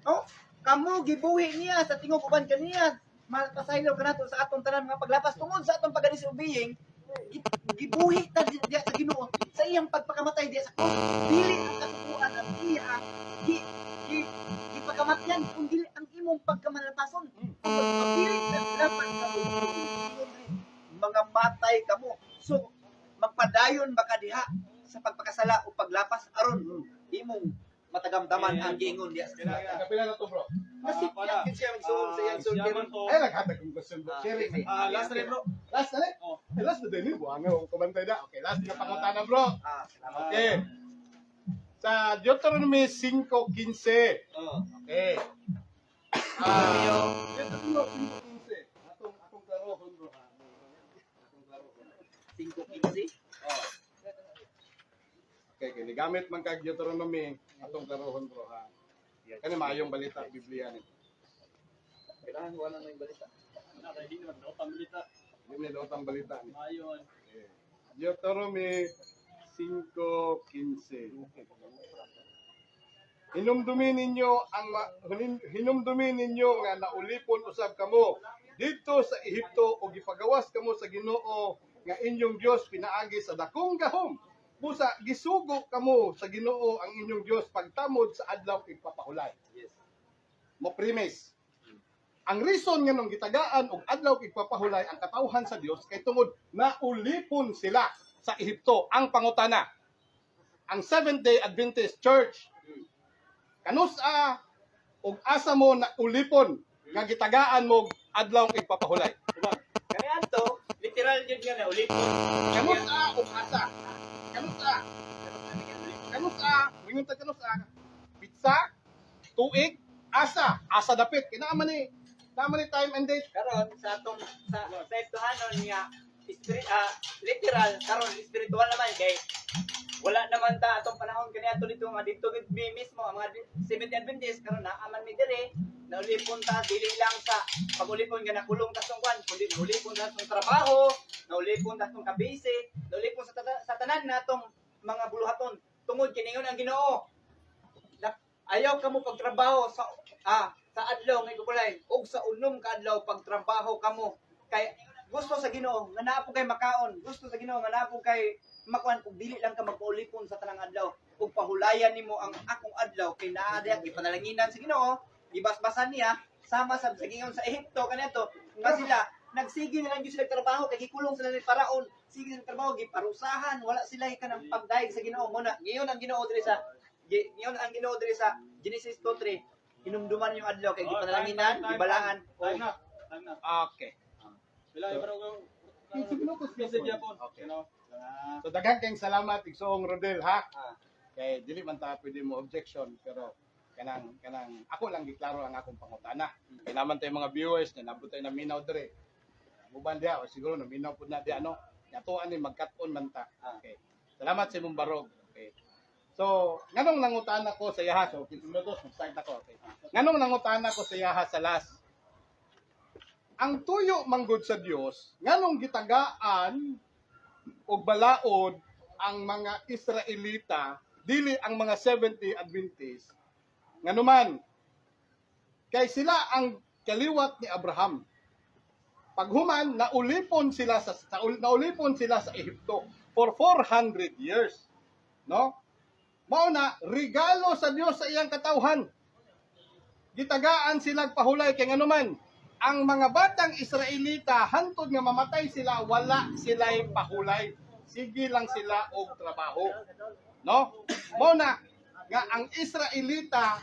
No? Kamu gibuhi niya sa tingog uban kaniya. Mapasaylo ka nato sa atong tanan mga paglapas tungod sa atong pagadisobeying. Gibuhi ta diya sa Ginoo sa iyang pagpakamatay diya sa cross. Dili ang kasukuan ang iya pagkamatyan kung dili ang imong pagkamalatason. Kung magpapili na dapat ka mga matay kamo. So magpadayon baka diha sa pagpakasala o paglapas aron imong matagamdaman ang giingon diya. Kapila na to, bro. Kasi Wala. siya magsuon sa iyang sultihan. Ay, naghatag kong question, bro. Sharing. Last na rin, bro. Last na rin? Oh. Eh, last na din, bro. Ang kumantay na. Okay, last na pangutana, bro. Salamat. Okay. Sa Deuteronomy 5:15. Okay. Deuteronomy 5:15. Atong karohon, bro. Atong karohon. 5:15. Okay, gamit man kag Deuteronomy atong karohon, bro, ha. Kani maayong balita Biblia ni. Kailangan wala na yung balita. Hindi naman daw pamilita. Dili daw tang balita ni. Mayon. Okay. Deuteronomy 5:15. Hinumdumin ninyo nga naulipon usab kamo dito sa Ehipto o gipagawas kamo sa Ginoo nga inyong Dios pinaagi sa dakong gahom. Busa gisugo kamo sa Ginoo ang inyong Dios pagtamod sa adlaw igpapahulay. Yes. Mo premise. Ang reason nga nung gitagaan og adlaw igpapahulay ang katawhan sa Dios kay tungod naulipon sila sa Ehipto. Ang pangutana, ang Seventh-day Adventist Church kanusa og asa mo na ulipon nga gitagaan mo adlaw igpapahulay. Kani ato, literal jud nga na ulipon. Kanusa og asa? Mingon ta kanusa? Pizza, tuig, asa dapit. Kinaaman ni time and date. Karon sa atong sa ituhanon nga literal karon spiritual naman kay wala naman ta atong panahon kani ato dito nga dito gid mismo ang mga Seventh-day Adventist karon naaman mi dire naulipon ta dili lang sa pagulipon nga nakulong ta sa kwan kundi naulipon ta sa trabaho, naulipon ta sa kabisi, naulipon sa tanan natong mga buluhaton tungod kiningon ang Ginoo. Ayaw kamo pagtrabaho sa adlaw nga igulay ug sa unom ka adlaw pagtrabaho kamo kay gusto sa Ginoo nga naa po kay makaon, gusto sa Ginoo nga naa po kay makuan ug dili lang ka magpaulipon sa tanang adlaw ug pahulayan nimo ang akong adlaw kay naa diha gipanalanginan sa Ginoo, gibasbasan niya sama sa giingon sa Ehipto kaniadto nga sila nagsige na lang gyud sila trabaho kay gikulong sila ni Paraon, sige sa trabaho giparusahan, wala sila kanang pagdaig sa Ginoo muna. Ngayon ang Ginoo diri sa Genesis 2:3 hinumduman yung adlaw kay gipanalanginan, gibalaan. Time na. Okay. Pila pero Message Japon. Okay. So daghang kayong salamat igsoong Rodel, ha. Kay dili man ta pwede mo objection pero kanang ako lang giklaro ang akong pangutana. Kay naman tay mga viewers na nabot tay na minaw dire. Muban dia o siguro na minaw pud na di ano. Yatuan ni magkat-on man ta. Okay. Salamat sa imong barog. Okay. So, nganong nangutana ko sa yaha so 15 minutos start ako. Okay. Nganong nangutana ko sa yaha sa last. Ang tuyo manggod sa Dios nganong gitagaan og balaod ang mga Israelita dili ang mga 70 Adventist nganuman kay sila ang kaliwat ni Abraham. Paghuman naulipon sila sa Ehipto for 400 years. No? Mao na regalo sa Dios sa iyang katawhan. Gitagaan sila pahulay kay nganuman ang mga batang Israelita hantod nga mamatay sila wala sila'y pahulay. Sige lang sila og trabaho. No? Mao na nga ang Israelita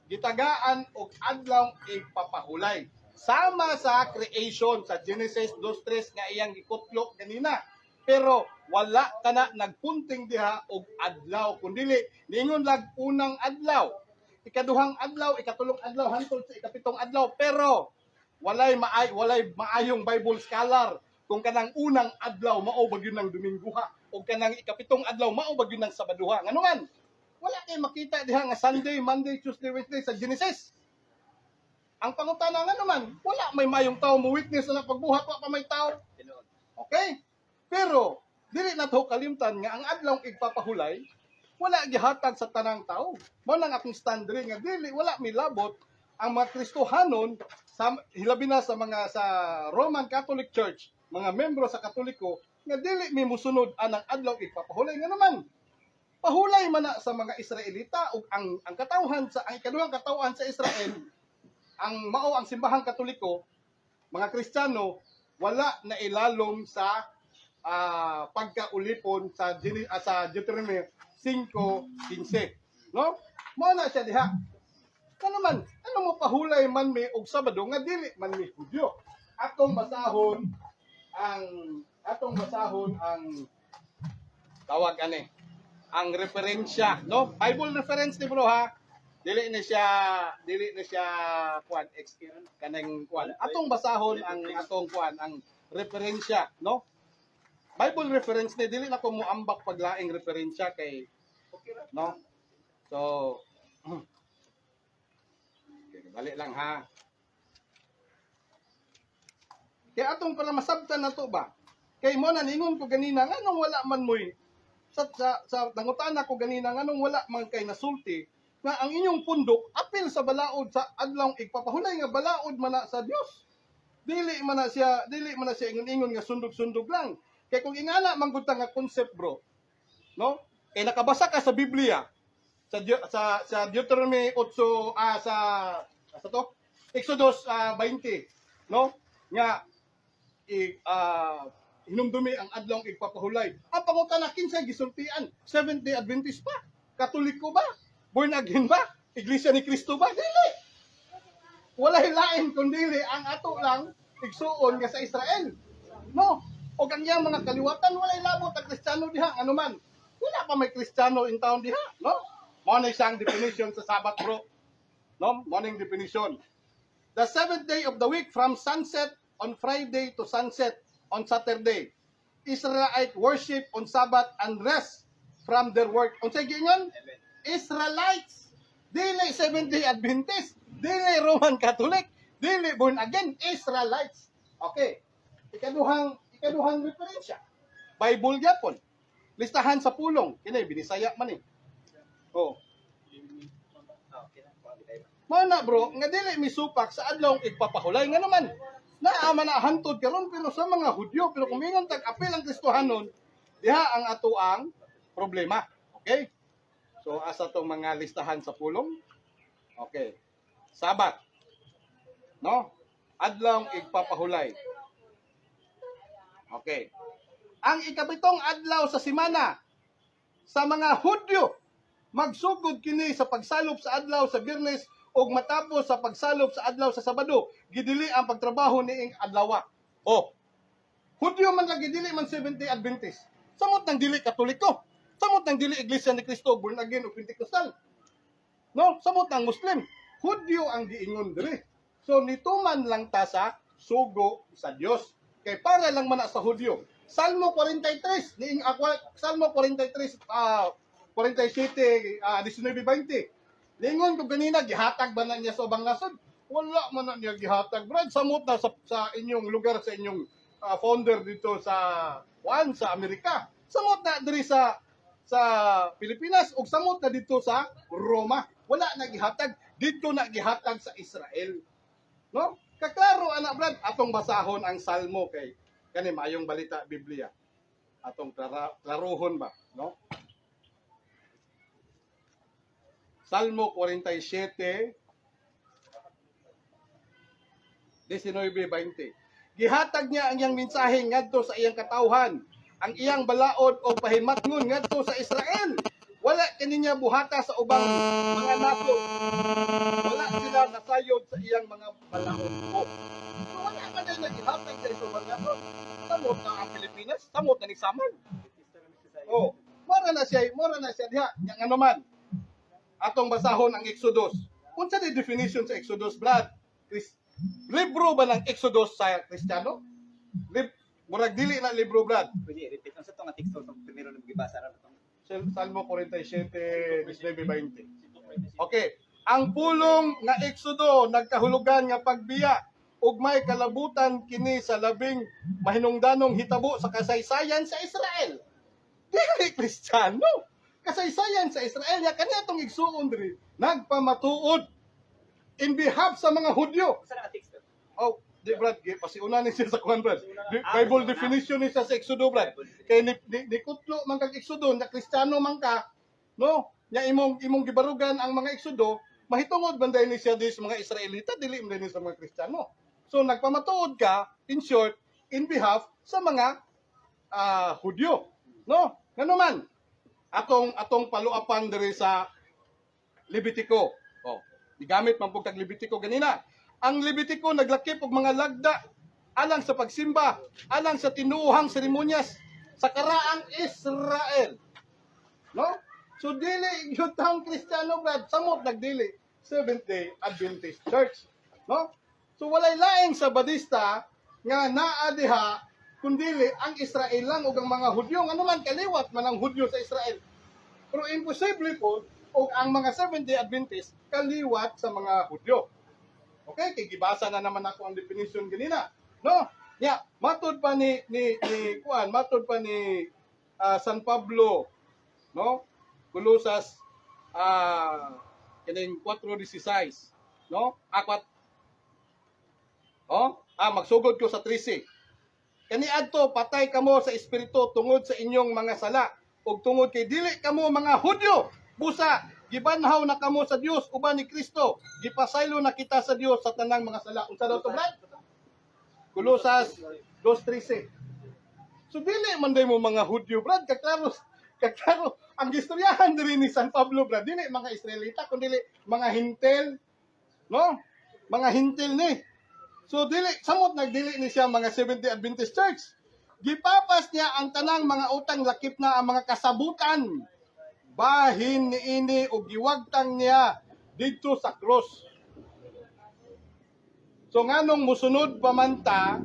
gitagaan og adlaw igpapahulay. Sama sa creation sa Genesis 2:3 nga iyang gikutlok kanina. Pero wala kana nagpunting diha og adlaw kundili ningon lag unang adlaw, ikaduhang adlaw, ikatulong adlaw hantod sa ikapitong adlaw. Pero walay maayong Bible scholar kung kanang unang adlaw mao ba gyud ng Domingguha o kanang ikapitong adlaw mao ba gyud ng Sabaduha. Nganuman wala kay makita diha nga Sunday, Monday, Tuesday, Wednesday sa Genesis. Ang pangutana nga naman, wala may mayong tao mo witness na pagbuhat wa pa may tao. Okay? Pero dili na to kalimtan nga ang adlaw igpapahulay wala gihatag sa tanang tao. Mao nang akong stand diri nga dili wala milabot ang mga Kristohanon sa hilabi na sa mga sa Roman Catholic Church, mga membro sa Katoliko nga dili mi musunod anang adlaw igpapahulay nga naman. Pahulay man na sa mga Israelita ug ang katawhan sa ang ikaduhang katawhan sa Israel ang mao ang simbahang Katoliko, mga Kristiyano wala na ilalom sa pagkaulipon sa Deuteronomy 5:15, no? Mao na siya diha. Ano man, ano mo pahulay man mi og Sabado nga dili man mi Hudyo. Atong basahon ang tawag ani ang referensya, no? Bible reference ni bro ha. Dili na siya kuan kanang kuan. Atong basahon ang atong kuan ang referensya, no? Bible reference ni dili na ko moambak paglaing referensya kay no. So okay, balik lang ha. Kaya atong para masabtan na to ba? Kay mo na ningon ko ganina nganong wala man moy sa nangutan ako ganina nganong wala man kay nasulti nga ang inyong pundok apil sa balaod sa adlaw igpapahulay nga balaod man na sa Dios. Dili man na siya ingon-ingon nga sundog-sundog lang. Kay kung ingana manggud nga concept bro, no? Kay nakabasa ka sa Biblia sa Deuteronomy 8 sa Exodus 20, no? Nga hinumdumi ang adlaw igpapahulay. Ang pangutana kinsay gisultian? Seventh-day Adventist ba? Katoliko ba? Born again ba? Iglesia ni Cristo ba? Dili. Wala hilain kundi ang ato lang igsuon nga sa Israel. No? O kanyang mga kaliwatan wala labot ang Kristiyano diha ano man. Wala pa may Kristiyano in town diha, no? Mao na isang definition sa Sabat bro. No? Morning definition. The seventh day of the week from sunset on Friday to sunset on Saturday. Israelite worship on Sabbath and rest from their work. Unsay giingon? Israelites. Dili Seventh-day Adventist. Dili Roman Catholic. Dili born again. Israelites. Okay. Ikaduhang referensya. Bible gyapon. Listahan sa pulong. Kini binisaya man eh. Oh. Mao na bro, nga dili misupak sa adlaw igpapahulay nga naman. Naa man na hantod karon pero sa mga Hudyo pero kung mingon tag apil ang Kristohanon, diha ang atoang problema. Okay? So asa tong mga listahan sa pulong? Okay. Sabat. No? Adlaw igpapahulay. Okay. Ang ikapitong adlaw sa semana sa mga Hudyo magsugod kini sa pagsalop sa adlaw sa Biyernes ug matapos sa pagsalop sa adlaw sa Sabado, gidili ang pagtrabaho niing adlaw. Oh. Hudyo man lagi dili man Seventh-day Adventist. Samot nang dili Katoliko. Samot nang dili Iglesia ni Cristo born again o Pentecostal. No, samot nang Muslim. Hudyo ang giingon diri. So nituman lang ta sa sugo sa Dios. Kay para lang man na sa Hudyo. Salmo 43 niing Salmo 43 47 19:20. Lingon ko ganina, gihatag ba na niya sa ubang nasod? Wala man na niya gihatag. Brad, samot na sa inyong lugar, sa inyong founder dito sa Amerika. Samot na diri sa Pilipinas, o samot na dito sa Roma. Wala na gihatag. Dito na gihatag sa Israel. No? Kaklaro, anak Brad, atong basahon ang Salmo kay kani mayong balita Biblia. Atong klaruhon ba? No? Salmo 47, 19:20. Gihatag niya ang iyang mensahe ngadto sa iyang katawhan, ang iyang balaod o pahimatngon ngadto sa Israel. Wala kaninya buhata sa ubang mga nasod. Wala sila nasayod sa iyang mga balaod. So, wala man na gihatag sa ubang nasod. Samot na ang Pilipinas, samot na ni Saman. Oh, mora na siya diha, yang ano man. Atong basahon ang Exodus. Unsa di definition sa Exodus, Brad? Libro ba ng Exodus sa Kristiyano? Murag dili na libro, Brad. Pwede repeat sa tong teksto tong primero na gibasa ra tong Salmo 47, 19:20. Okay. Ang pulong nga Exodo nagkahulugan nga pagbiya ug may kalabutan kini sa labing mahinungdanong hitabo sa kasaysayan sa Israel. Dili Kristiyano. Kasaysayan sa Israel ya kaniya tong igsuon diri nagpamatuod in behalf sa mga Hudyo. Sa naka-text. Oh, di Brad, pasiuna ni siya sa kuan Brad. Bible definition ni siya sa Exodo Brad. Kay ni kutlo man kag Exodo, na Kristiyano man ka, no? Nya imong gibarugan ang mga Exodo, mahitungod banday ni siya sa mga Israelita, dili man ni sa mga Kristiyano. So nagpamatuod ka, in short, in behalf sa mga Hudyo, no? Ngano man atong paluapan diri sa Levitico. Oh, digamit man pug tag Levitico ganina. Ang Levitico naglakip og mga lagda alang sa pagsimba, alang sa tinuohang seremonyas sa karaang Israel. No? So dili gyud tang Kristiyano Brad, samot nagdili Seventh-day Adventist Church. No? So walay laing sa Badista nga naa diha kundili ang Israel lang ug ang mga Hudyo ano man kaliwat man ang Hudyo sa Israel. Pero imposible po ug ang mga Seventh-day Adventist kaliwat sa mga Hudyo. Okay, kay gibasa na naman ako ang definition ganina. No? Ya, matud pa ni San Pablo, no? Colosas kining 4:16, no? Magsugod ko sa 13. Kaniadto patay kamo sa espiritu tungod sa inyong mga sala ug tungod kay dili kamo mga Hudyo busa gibanhaw na kamo sa Dios uban ni Kristo gipasaylo na kita sa Dios sa tanang mga sala. Unsa daw to Brad? Colosas 2:13. So dili man day mo mga Hudyo Brad, kaklaro ang gistoryahan diri ni San Pablo Brad, dili mga Israelita kundi mga hintel, no? Mga hintel ni. So dili samot nagdili ni siya mga Seventh-day Adventist Church. Gipapas niya ang tanang mga utang lakip na ang mga kasabutan. Bahin niini o giwagtang niya dito sa cross. So nganong musunod pamanta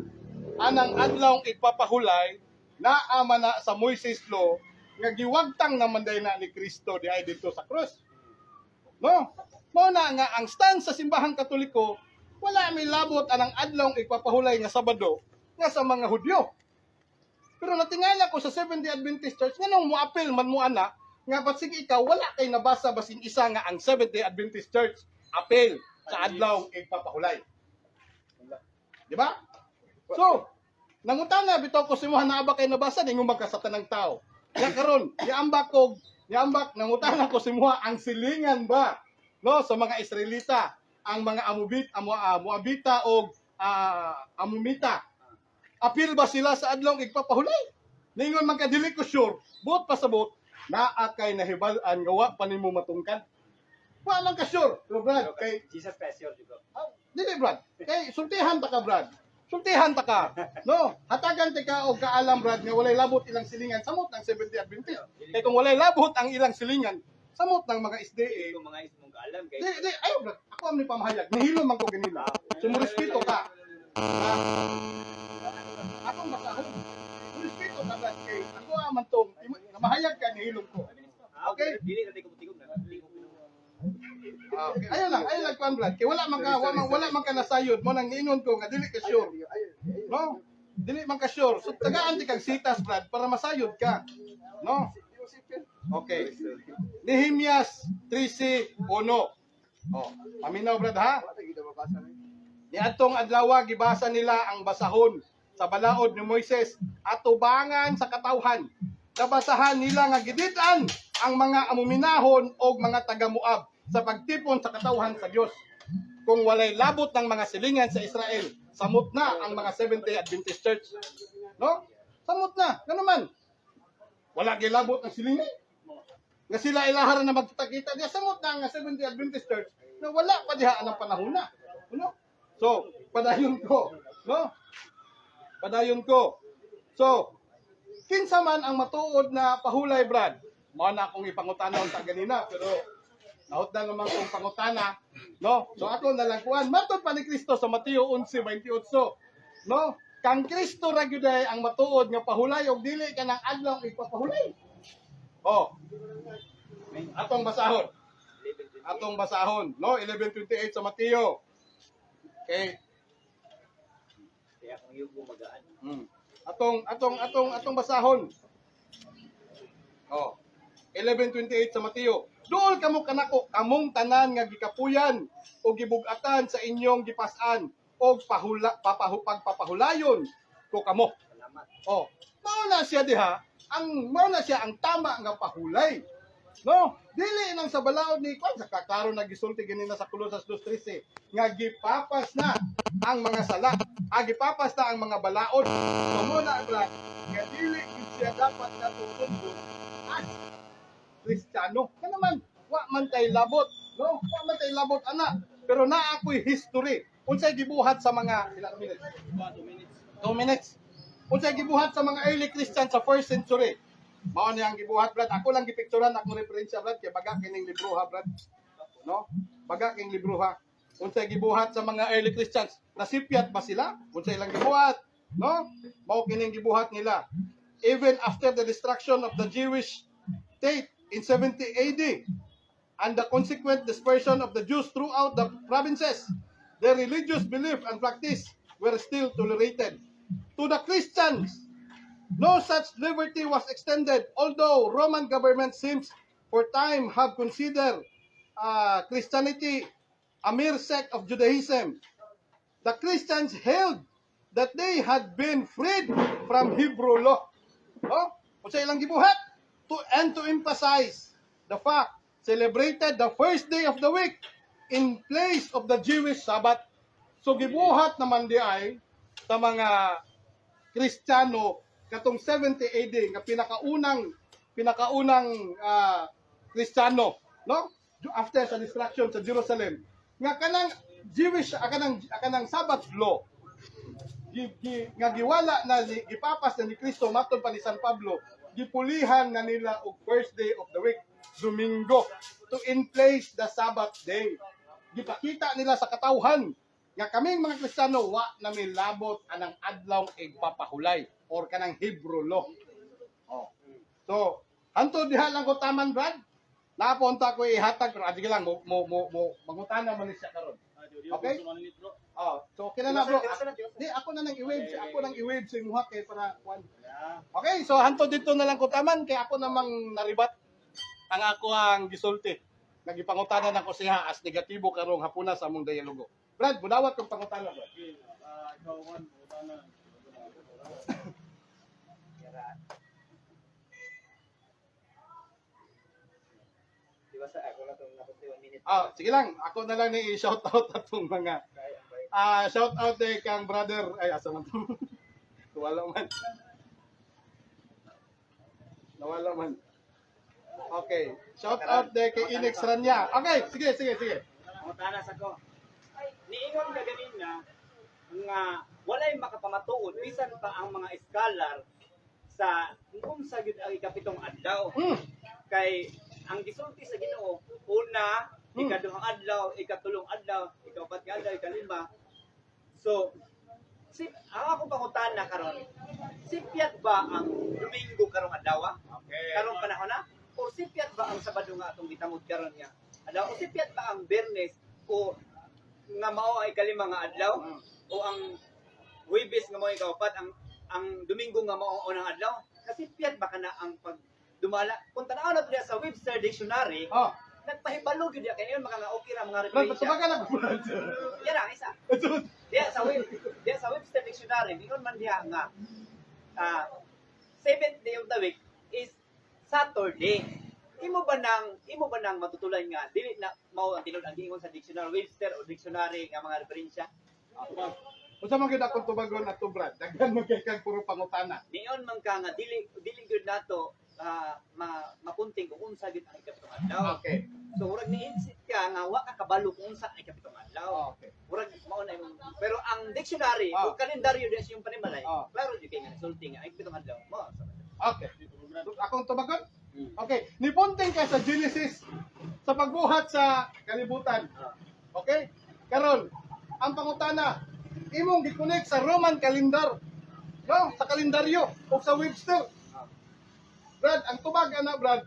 anang adlaw igpapahulay naa man na sa Moises law nga giwagtang naman day na ni Kristo di ay dito sa cross. No? Mao na nga ang stand sa simbahang Katoliko wala may labot anang adlaw igpapahulay nga Sabado nga sa mga Hudyo. Pero natingala ko sa Seventh-day Adventist Church nganong moapil man mo ana nga ba't sige ikaw wala kay nabasa basing isa nga ang Seventh-day Adventist Church apel sa adlaw igpapahulay. Di ba? So, nangutana bitaw ko simuha na ba kay nabasa ningon magka sa tanang tao. Ya karon, niambak nangutana ko simuha ang silingan ba no sa mga Israelita, ang mga Moabita o Amumita. Apil ba sila sa adlaw igpapahulay? Ningon man ka dili ko sure, buot pasabot naa kay nahibalan nga wa pa nimo matungkad. Wa man ka sure, pero Brad, kay Jesus Pastor dito. dili Brad, kay sultihan ta ka Brad. Sultihan ta ka. No, hatagan ti ka og kaalam Brad nga walay labot ilang silingan samot ng Seventh-day Adventist. Kay kung walay labot ang ilang silingan samot ng mga SDA. Yung mga ismong kaalam kay Di, ayo Brad, ako ang pamahayag. Nahilo man ko ganila. Sumurespeto ka. Ako masahod. Sumurespeto ka Brad kay ako man tong mahayag ka nahilom ko. Okay? Dili na tigong na. Okay. Ayun lang kwan Brad. Kay wala man ka nasayod mo nang niinon ko nga dili ka sure. No? Dili man ka sure. So tagaan ti kag sitas Brad para masayod ka. No? Okay. Nehemias 13:1. Oh, paminaw Brad ha? Niadtong adlaw gibasa nila ang basahon sa balaod ni Moises atubangan sa katawhan. Nabasahan nila nga giditan ang mga amuminahon o mga taga-Moab sa pagtipon sa katawhan sa Dios. Kung walay labot ng mga silingan sa Israel, samot na ang mga Seventh-day Adventist Church. No? Samot na. Ganun man. Wala gilabot ang silingan. Nga sila ilaharan na magkitakita niya, samot na ang Seventh-day Adventist Church na wala pa diha ang panahon na. No? So, padayon ko. No? Padayon ko. So, kinsa man ang matuod na pahulay, Brad? Mao na akong ipangutana sa ganina, pero naot na naman kong pangutana, no? So ako na lang kuan, matod pa ni Kristo sa Mateo 11:28, no? Kang Kristo ra gyud ay ang matuod nga pahulay og dili ka nang adlaw ipapahulay. Oh. Atong basahon, no? 11:28 sa Mateo. Okay. ang yugo magaan. Atong basahon. Oh. 11:28 sa Mateo. Duol kamo kanako among tanan nga gikapuyan o gibug-atan sa inyong gipas-an o pagpapahulayon ko kamo. Salamat. Oh, mao na siya diha, mao na siya ang tama nga pahulay. No, dili nang sa balaod ni kwan sa kaklaro nagisulti ganina sa Colosas 2:13 nga gipapas na ang mga sala, gipapas na ang mga balaod. Mao na bra, nga dili gid siya dapat natutundon as Kristiyano. Ka naman, wa man tay labot, no? Wa man tay labot ana, pero naa ako'y history. Unsay gibuhat sa mga ilang minutes? 2 minutes. Unsay gibuhat sa mga early Christian sa 1st century? Mao niya ang gibuhat, brad. Ako lang gipicturan akong referensya, brad, kay baga kining libro ha, brad. No? Baga kining libro ha. Unsay gibuhat sa mga early Christians? Nasipyat ba sila? Unsay lang gibuhat? No? Mao kining gibuhat nila. Even after the destruction of the Jewish state in 70 AD and the consequent dispersion of the Jews throughout the provinces, their religious belief and practice were still tolerated. To the Christians, no such liberty was extended, although Roman government seems for time have considered Christianity a mere sect of Judaism. The Christians held that they had been freed from Hebrew law. Oh, kung sa ilang gibuhat, to emphasize the fact, celebrated the first day of the week in place of the Jewish Sabbath. So gibuhat naman di ay sa mga Kristiyano katong 70 AD nga pinakaunang Kristiyano, no? After sa destruction sa Jerusalem, nga kanang Jewish kanang Sabbath law nga giwala na gipapas na ni Kristo matod pa ni San Pablo, gipulihan na nila og first day of the week, Domingo, to in place the Sabbath day. Gipakita nila sa katawhan nga kaming mga Kristiyano wa na milabot anang adlaw igpapahulay or kanang Hebrew law. Oh. So, hanto diha lang ko taman, Brad. Napunta ko ihatag pero adi lang mangutana man siya karon. Okay? Oh, so kina na bro. Di ako na nang i-wave sa imuha kay para one. Okay, so hanto dito na lang ko taman kay ako namang naribat ang ako ang gisulti. Nagipangutana na ko siya as negatibo karong hapuna sa among dialogo. Brad, budawat kong pangutana, bro. Ikaw man, utana. Diba sa ako na itong napunti 1 minute. Sige lang, ako na lang ni i-shout out atong mga shout out kang brother ay asa man to. Nawala man. Okay, shout out kay Inex Rania. Okay, sige. Utana sa ko. Niingon ka ganin na nga walay makapamatuod bisan pa ang mga scholar sa kung sa gyud ang ikapitong adlaw. Kay ang gisulti sa Ginoo una, ikaduhang adlaw, ikatulong adlaw, ikaapat nga adlaw, ikalima. So ang akong pangutana karon, sipyat ba ang Domingo karong adlaw? Okay. Karong panahon na? O sipyat ba ang Sabado nga atong gitamod karon nga? Adlaw o sipyat ba ang Biyernes o nga mao ay kalima nga adlaw o ang Huwebes nga mao ikaapat ang Domingo nga mao unang adlaw? Kasi sipyat ba kana ang pagdumala? Kung tanaw na to diya sa Webster Dictionary, nagpahibalo gyud diya kay mga okay ra mga Brad, referensya. patubagan na. Yan ang isa. Diya sa Webster Dictionary, mingon man diya nga 7th day of the week is Saturday. Imo ba nang matutulan nga dili na mao ang tinud ang giingon sa dictionary Webster o dictionary nga mga referensya? Unsa man gyud akong tubagon ato, Brad? Daghan mo kay kang puro pangutana. Niyon man ka nga dili gyud nato mapunting kung unsa gyud ang ikapitong adlaw. Okay. So murag ni-insist ka nga wa ka kabalo kung unsa ang ikapitong adlaw. Okay. Murag mao na imong pero ang dictionary o kalendaryo diya yung panimalay. Klaro gyud kay nga sulti nga ang ikapitong adlaw. Mao. Okay. Akong tubagon? Okay. Nipunting ka sa Genesis sa pagbuhat sa kalibutan. Okay? Karon, ang pangutana, imong gi-connect sa Roman calendar. No, sa kalendaryo o sa Webster. Brad, ang tubag ana, Brad,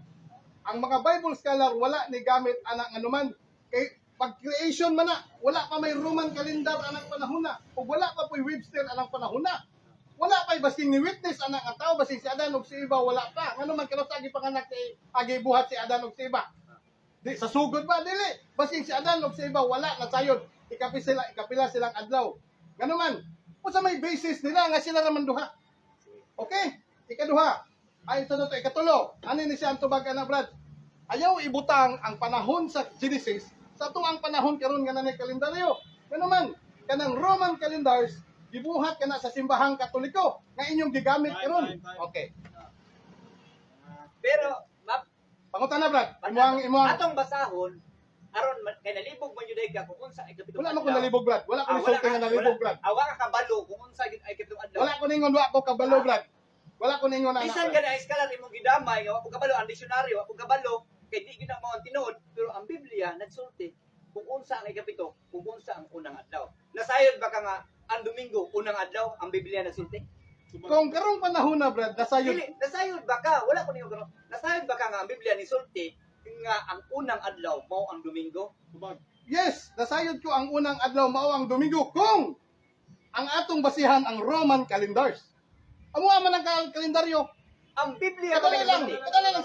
ang mga Bible scholar wala ni gamit ana anuman kay pag creation man na, wala pa may Roman calendar anang panahon na, ug wala pa po'y Webster anang panahon na. Wala pa'y basing ni witness anang nga tao, basing si Adan ug si Eva wala pa. Ngano man karon agi panganak si agi buhat si Adan ug si Eva. Di sa sugod ba dili? Basing si Adan ug si Eva wala na sayod. Ikapila silang adlaw. Ngano man? Usa may basis nila nga sila ra man duha. Okay? Ikaduha. Ay ito to ikatulo. Ano ni siya ang tubag na Brad? Ayaw ibutang ang panahon sa Genesis sa tuang panahon karon nga nanay kalendaryo. Ngano man? Kanang Roman calendars gibuhat kana sa simbahang Katoliko nga inyong gigamit karon. Okay. Pero Pangutan na Brad. Imuang atong basahon aron kay nalibog man jud ka kung unsa ay kapitong wala mo ko nalibog Brad. Wala ko nisulti nga nalibog Brad. Awa ka kabalo kung unsa gid ay kapitong adlaw. Wala ko ningon wa ko kabalo Brad. Wala ko ningon ana. Bisan gana iskalar imong gidamay, wa ko kabalo ang disyonaryo, wa ko kabalo kay di gid na mao ang tinuod, pero ang Biblia nagsulti kung unsa ang ikapito, kung unsa ang unang adlaw. Nasayod ba ka nga ang Domingo unang adlaw ang Biblia nagsulti? Kung karong panahon na Brad, nasayod. Dili, nasayod ba ka? Wala ko niyo gano. Nasayod ba ka nga ang Biblia ni sulti nga ang unang adlaw mao ang Domingo? Yes, nasayod ko ang unang adlaw mao ang Domingo kung ang atong basihan ang Roman calendars. Amo man ang kalendaryo. Ang Biblia Kadali lang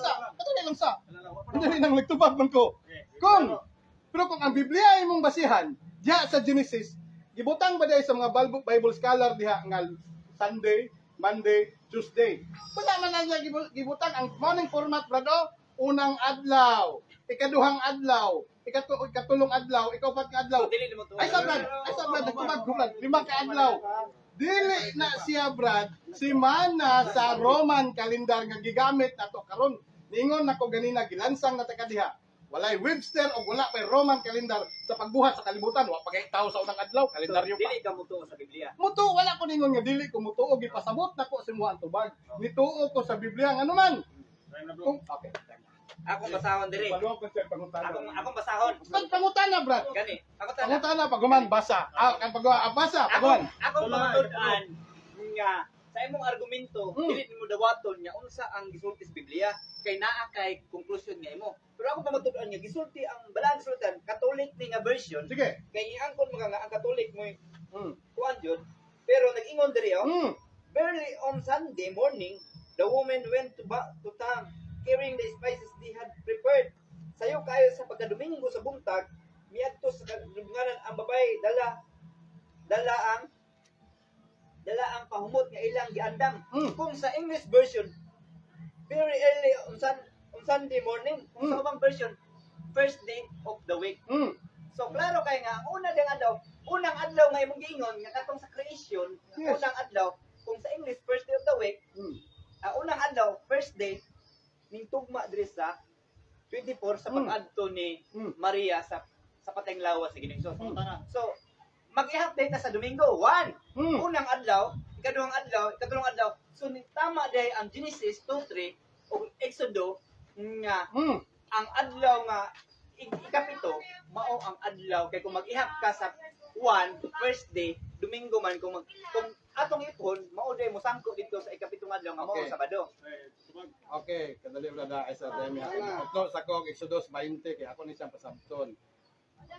sa. Kadali lang nagtubag man ko. Pero kung ang Biblia ay mong basihan, diha sa Genesis, gibutang ba dahil sa mga Bible scholar diha nga Sunday, Monday, Tuesday. Wala man na gibutang ang morning format brado, unang adlaw, ikaduhang adlaw, ikatulong adlaw, ikapat ka adlaw. Dili mo to. Ay sa Brad, nagtubag ko Brad, 5 ka adlaw. Dili na siya Brad, si mana sa Roman calendar nga gigamit nato karon. Ningon nako ganina gilansang na ta kadiha. Walay Webster o wala pay Roman calendar sa pagbuhat sa kalibutan. Wa pagay tawo sa unang adlaw, kalendaryo pa. Dili ka mo to sa Biblia. Muto wala ko ningon nga dili ko mutuo gipasabot nako sa imuhang tubag. Nituo ko sa Biblia nga naman. Kung okay. Akong basahon diri. Paluwa ko sa pangutana. Akong basahon. Pangutana Brad. Gani. Ako ta. Pangutana paguman basa. Kan basa paguman. Akong pangutudaan nga sa imong argumento, dili nimo dawaton nga unsa ang gisulti sa Biblia kay naa kay conclusion nga imo. Pero ako pamatudan nga gisulti ang balaan sultan Catholic ni nga version Sige. kay iangkon mga nga ang Catholic mo Mm. kuan jud. Pero nag-ingon diri Mm. Early on Sunday morning, the woman went to town carrying the spices they had prepared. Sayo kayo sa pagkadomingo sa buntag, miadto sa kadunganan ang babae dala ang pahumot nga ilang giandam. Kung sa English version, very early on Sunday morning, kung sa ubang version, first day of the week. Mm. So klaro kay nga ang unang adlaw nga imong giingon nga katong sa creation, Yes. unang adlaw kung sa English first day of the week, Mm. ang unang adlaw first day ning tugma diri sa 24 sa pag-adto ni Maria sa patayng lawas sa Ginoo. So mag-i-update na sa Domingo 1. Unang adlaw, ikaduhang adlaw, ikaduhang adlaw. So tama dai ang Genesis 2:3 o Exodo nga ang adlaw nga ikapito mao ang adlaw kay kung mag-ihap ka sa 1 first day Domingo man kung atong ipon mao day mo sangko dito sa ikapitong adlaw nga mao Okay. Sabado. Okay, kadali wala da isa demi. Ito sa kong Exodus 20 kay ako ni siyang pasabton.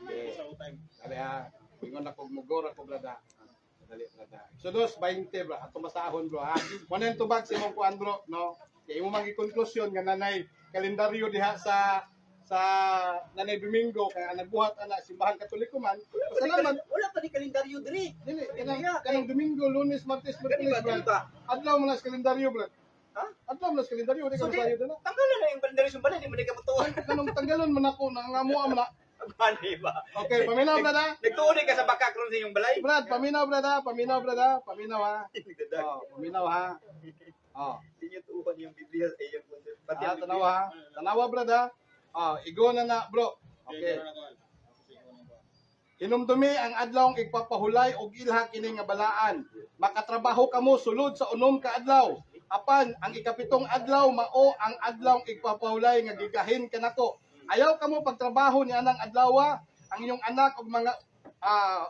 Okay. Dali ha. Ingon ako mugor ako brada. Dali brada. Exodus 20 bro, atong basahon bro ha. Kunin tubag si imong kuan bro, no. Kay imo magi konklusyon nga nanay kalendaryo diha sa nanay Domingo kay ang nagbuhat ana simbahan Katoliko man. Salamat. Wala pa ni kalendaryo diri. Dili kanang Domingo, Lunes, Martes, Miyerkules bro. Adlaw mo na sa kalendaryo bro. Ha? Adlaw mo na sa kalendaryo, di ka So di masayo na. tanggalan na yung kalendaryo sa balay, di mo na kamutuan. Kanang tanggalon man ako nangamuha man na. Bali ba? Okay, paminaw brada. Nagtuon ka sa bakak ron sa inyong balay. Brad, paminaw brada, paminaw ha. Oh, paminaw ha. Oh, Inyo tuuhan yung Biblia sa iyong pati ang tanawa ha. Tanawa brada. Oh, igo na bro. Okay. Hinumdumi ang adlawng igpapahulay og ilha kini nga balaan. Makatrabaho kamo sulod sa unom ka adlaw. Apan ang ikapitong adlaw mao ang adlawng igpapahulay nga gigahin kanako. Ayaw kamo pagtrabaho ni anang adlawa, ang inyong anak og mga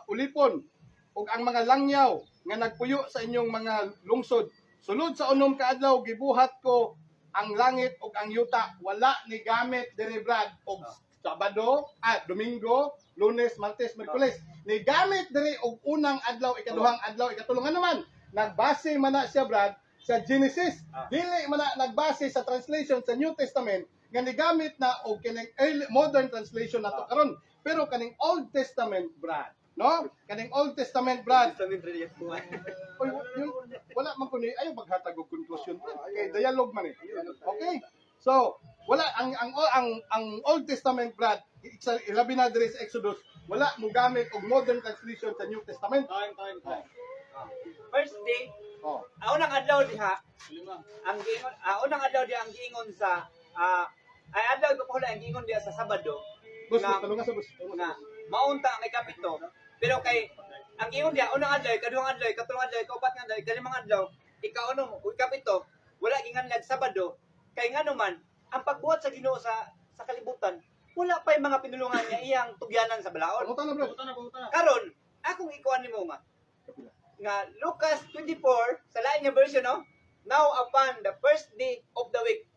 ulipon ug ang mga langyaw nga nagpuyo sa inyong mga lungsod. Sulod sa unom ka adlaw gibuhat ko ang langit ug ang yuta, wala ni gamit diri Brad og Sabado, Domingo, Lunes, Martes, Miyerkules. Ni gamit diri og unang adlaw, ikaduhang adlaw, ikatulong naman. Nagbase man na siya Brad sa Genesis. Dili man na nagbase sa translation sa New Testament nga nigamit na og kining early modern translation nato karon. Pero kaning Old Testament Brad, no? Kaning Old Testament Brad. Oy, wala man kuno ayo maghatag og konklusyon Brad. Kay dialogue man eh. Okay? So, wala ang Old Testament Brad, ilabi na diri sa Exodus, wala mo gamit og modern translation sa New Testament. Time. First day, Oh. unang adlaw diha, Lima. ang giingon, unang adlaw diha ang giingon sa ay adlaw ko pala ang giingon diha sa Sabado Boss, nga tulungan sa boss. nga maunta ang ikapito. Pero kay ang giingon diha unang adlaw, ikaduhang adlaw, ikatulong adlaw, ikaupat nga adlaw, ikalimang adlaw, ikaunom, ikapito, wala ginganlag Sabado. Kay ngano man ang pagbuhat sa Ginoo sa kalibutan, wala pa yung mga pinulungan niya iyang tugyanan sa balaod. Pangutan na Brad. Puta na. Karon, akong ikuan nimo nga Lucas 24 sa lain nga version no. Now upon the first day of the week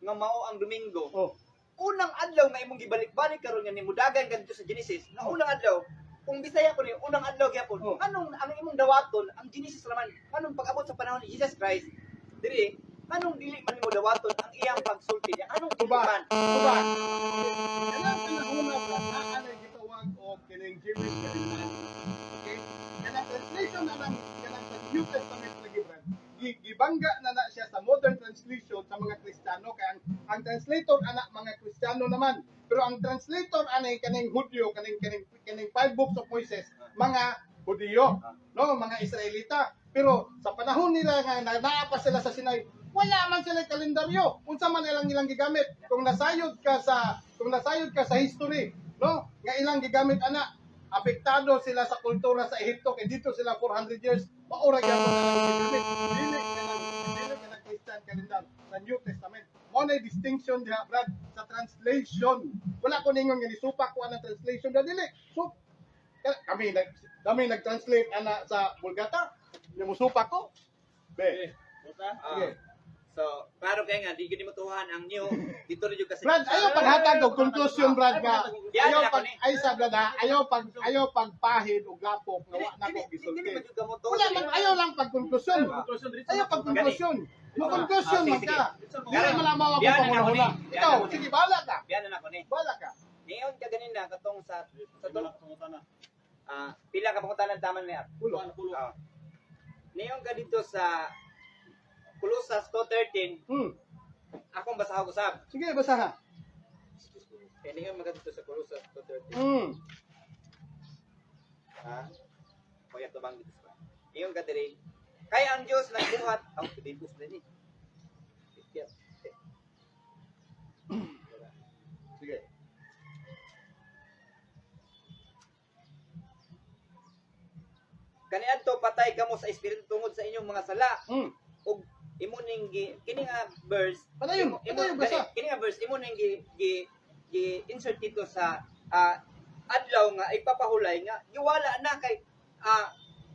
nga mao ang Domingo. Oh. Unang adlaw nga imong gibalik-balik karon nga nimudagan kadto sa Genesis. Nga unang adlaw, kung Bisaya ko ni unang adlaw gyapon. Oh. Anong ang imong dawaton ang Genesis naman? Anong pag-abot sa panahon ni Jesus Christ? Diri, anong dili man nimo dawaton ang iyang pagsulti niya? Anong Tuba. tuban? Tuba. Kanang pinahuna Brad, anay gitawag og kining Jewish kalimtan. Okay? Kanang translation na ng kanang sa New Testament lagi Brad. Gibangga na siya sa modern translation sa mga Kristiyano kay ang translator ana mga Kristiyano naman. Pero ang translator anay kaning Hudyo, kaning five books of Moses, mga Hudyo, no, mga Israelita. Pero sa panahon nila nga naa pa sila sa Sinai, wala man sila kalendaryo. Unsa man ilang gigamit. Kung nasayod ka sa history, no, nga ilang gigamit ana, apektado sila sa kultura sa Ehipto kay dito sila 400 years maura gyapon na lang gigamit. Dili ka Christian calendar sa New Testament. Mo na distinction diha Brad sa translation. Wala ko ningon nga nisupak ko ang translation dili. So kami nag-translate ana sa Vulgata. Yung musupak ko. Be. Puta. Sige. So, klaro kay nga di gyud mo tuhan ang new dito rin kasi. Brad, ayaw paghatag og conclusion Brad nga. Yan Ayaw na pag ko ni. ay sa Brad ha, ayaw pagpahid og lapok nga wa na ko Dili gisulti. man jud mo to. Wala man ayaw lang pag-conclusion. Conclusion dito. Ayaw pag-conclusion. Mo conclusion man ka. Dili Yan. man mao ako Yan na pa ako hula. ni. Ikaw, Yan na ako sige ni. bahala ka. Biyan na ako ni. Bahala ka. Niyon ka ganina katong sa tong Puta na. pila ka pangutanan taman niya. Ulo. Pulo. Niyon ka dito sa Colossus 2:13, akong basahan ko sab. Sige, basa ha. Kaya niyon mga dito sa Colossus 2:13. Kaya to bang dito sa. Niyon ka diri. Kaya ang Dios nagbuhat ang dito sa ni. Sige. Kaniadto patay kamo sa espiritu tungod sa inyong mga sala. Ug imo ning kini nga verse Padayon, padayon basa. kini nga verse imo ning insert dito sa adlaw nga ipapahulay nga giwala na kay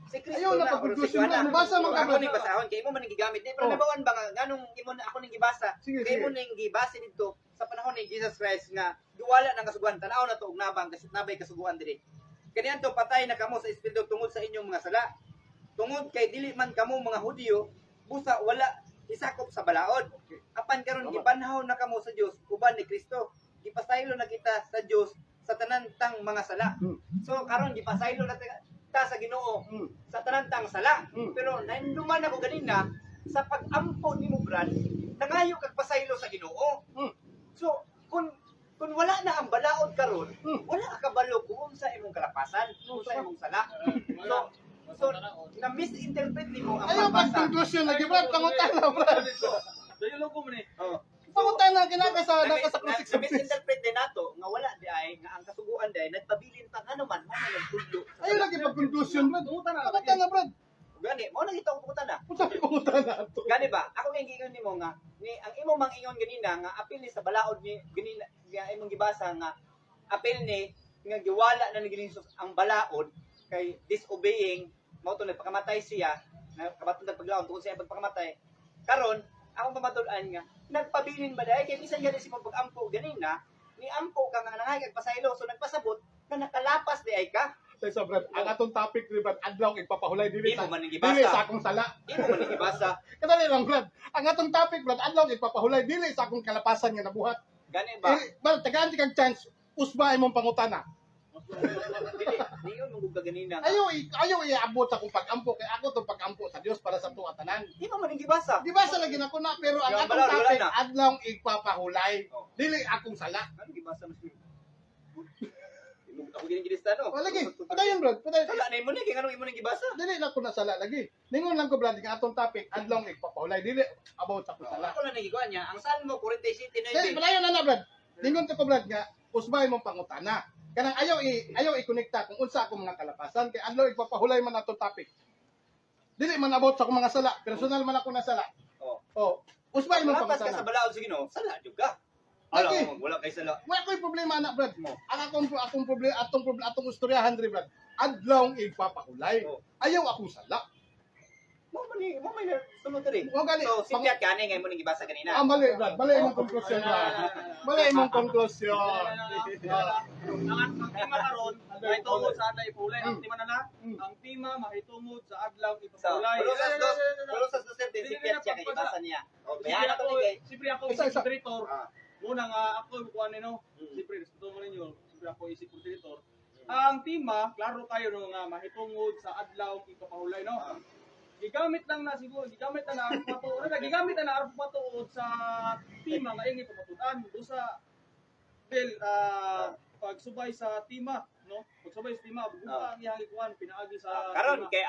si Kristo Ayaw na na or si pag-conclusion Juan na. na. Basa man ka, Ako basa. ning basahon kay imo man ning gigamit di pero Oh. nabawan ba nga nganong imo na ako ning gibasa Sige, kay imo sige. ning gibase dito sa panahon ni Jesus Christ nga giwala ng kasuguan tanaw na to og nabang kasi nabay kasuguan diri kaniadto patay na kamo sa espiritu tungod sa inyong mga sala tungod kay dili man kamo mga Hudiyo busa wala isakop sa balaod. Apan karon gibanhaw na kamo sa Dios uban ni Kristo. Gipasaylo na kita sa Dios sa tanantang mga sala. So karon gipasaylo na ta sa Ginoo sa tanantang sala. Pero nainduman ako ganina sa pag-ampo nimo Brad, nangayo kag pasaylo sa Ginoo. So kung wala na ang balaod karon, wala ka kabalo kung unsa imong kalapasan, kung unsa imong sala. So na misinterpret nimo ang Ayaw pagbasa. pag-conclusion lagi Brad, pangutan na Brad. Dali logo mo ni. Oh. Pangutan na kinaka sa crucifix. misinterpret din nato nga wala di ay nga ang kasuguan di ay nagpabilin pa nga naman mo na nagtudlo. Ayaw lagi pag-conclusion Brad. Pangutan na Brad. Gani mo na kita ko na. Unsa pangutan na to? Gani ba? Ako nga giingon nimo nga ni ang imo mang ingon ganina nga apil ni sa balaod ni ganina nga imong gibasa nga apil ni nga giwala na ni Ginoo ang balaod kay disobeying mao to nagpakamatay siya nagkabaton paglaon tungod siya pagpakamatay karon akong pamatud-an nga nagpabilin ba dai kay bisan gani si pag-ampo ganina ni ampo ka nga nangay kag pasaylo so nagpasabot nga nakalapas di ay ka. Sa Brad, ang atong topic ni Brad, adlaw igpapahulay Di dili mo sa man dili gibasa. sa akong sala. Di mo man gibasa. Kadali lang Brad. Ang atong topic Brad, adlaw igpapahulay dili sa akong kalapasan nga nabuhat. Gani ba? Brad, tagaan kag chance usba imong pangutana. Dili, niyon mong ganina. Ayaw iabot sa akong pag-ampo kay ako tong pag-ampo sa Dios para sa tuwa tanan. Di mo man gibasa. Di ba sa lagi na ko na pero ang Yung atong balad, wala topic na. adlaw igpapahulay. Oh. Dili akong sala. Ano gibasa mas ako gini gilista no. O lagi, padayon Brad, padayon. Wala na mo ni kay anong imo nang gibasa. Dili na ko na sala lagi. Ningon lang ko Brad nga atong topic adlaw igpapahulay dili about sa akong sala. Ako lang nagikuan niya. Ang saan mo 47 na Dili yun. padayon na Brad. Ningon ko Brad nga usbay mong pangutana. Kanang ayaw i-connecta kung unsa akong mga kalapasan kay adlaw igpapahulay man atong topic. Dili man about sa akong mga sala, personal man ako na sala. Oh. Oh, usbay mong Lapas ka sa pangutana. balaod sige no. Sala juga. Lagi. Alam mo wala kay sala. Wala ko'y problema na Brad. Mo. Ang akong problema atong istoryahan diri Brad. Adlaw igpapahulay. Oh. Ayaw akong sala. Mo may sunod diri. O gali. So si Piat kani ngay mo nang gibasa kanina. Mali Brad. Mali imong konklusyon Brad. Mali imong konklusyon. Ang tema karon ay tungod sa adlaw ipulay. Ang tema na Mm. ang tema mahitungod sa adlaw So, ipulay. Kulusas dos si Piat siya kay gibasa niya. O bayan ato ni kay. Siyempre ako Isa, isip isa. moderator. Ah. Muna nga ako kuan no. Mm. Siyempre respeto mo ninyo. Siyempre ako isip moderator. Ang tema, klaro kayo no nga mahitungod sa adlaw ipapahulay no. Ah. Gigamit lang na siguro, gigamit na na patuod, gigamit na na arap patuod sa tema nga ingi pamatudan do sa pagsubay sa tema, no? Pagsubay sa tema, buka ang iyang ikuan pinaagi sa Karon tema. kay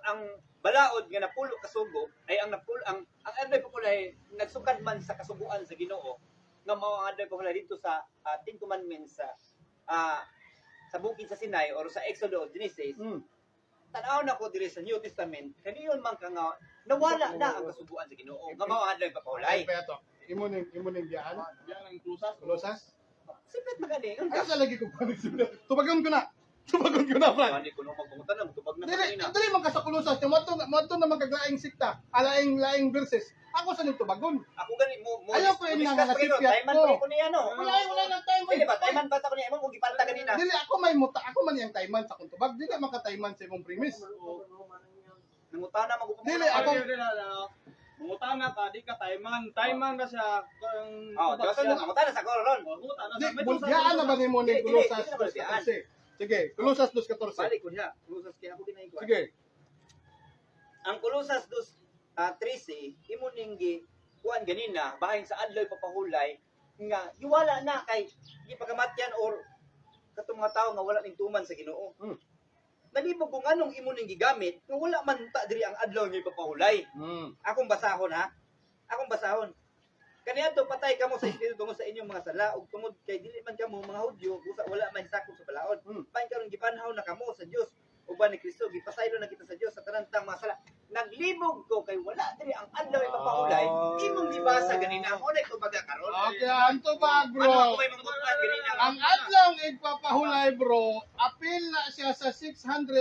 ang balaod nga napulo kasugo ay ang napulo ang adlaw papulay nagsukad man sa kasuguan sa Ginoo nga mao ang adlaw papulay dito sa Ten Commandments sa bukid sa Sinai or sa Exodo Genesis. Mm. Tanaw na ko diri sa New Testament kaniyon man ka nga nawala na ang kasuguan sa Ginoo nga mao ang adlaw papulay. Ay, peto. Imo ning diyan. Yan ang krusas. Losas. Sipit magani Ay sa lagi ko panig sila. Tubagon ko na. Tubagon ko na Brad. Hindi ko no magpungutan na tubag na Dili, kanina. dili man ka sa kulusas. Moto na magkaglaing sikta. Alaing verses. Ako sa ning tubagon. Ako gani mo Ayaw ko yun nga nga discuss pa nasipyat Tayman ko. pa ko niya no. Wala nang time Dili ba tayman ba ta ko niya mo gipanta kanina. Dili ako may muta. Ako man yang taiman sa kung tubag. Dili man ka taiman sa imong premise. Nangutana magupong. Dili, ako- Mungutana ka, di ka tayman. Tayman na siya. Oh, Diyoson mo nangutana sa koron. Di, bulyaan na ba ni mo ning Dili, kulusas dili na bulyaan. 2:14? Sige, kulusas 2:14. Balik ko niya. Kulusas kaya ako ginayko. Sige. Ang Kulusas 2:13 imo ning kuan ganina bahin sa adlaw papahulay nga giwala na kay gipagamatyan or katong mga tao nga wala ning tuman sa Ginoo. Hmm. Nalibog kung anong imo ning gigamit nga wala man ta diri ang adlaw nga papahulay. Akong basahon ha. Akong basahon. Kaniadto patay kamo sa espiritu tungod sa inyong mga sala ug tungod kay dili man kamo mga Hudyo busa wala man sakop sa balaod. Bahin karon gipanhaw na kamo sa Dios uban ni Kristo gipasaylo na kita sa Dios sa tanang mga sala. Naglibog ko kay wala diri ang adlaw ipapahulay. Imong gibasa ganina mo na ito baga karon. Okay, anto ba Ano bro? ako may mangutlan ganina? Ang adlaw igpapahulay bro, apil na siya sa 613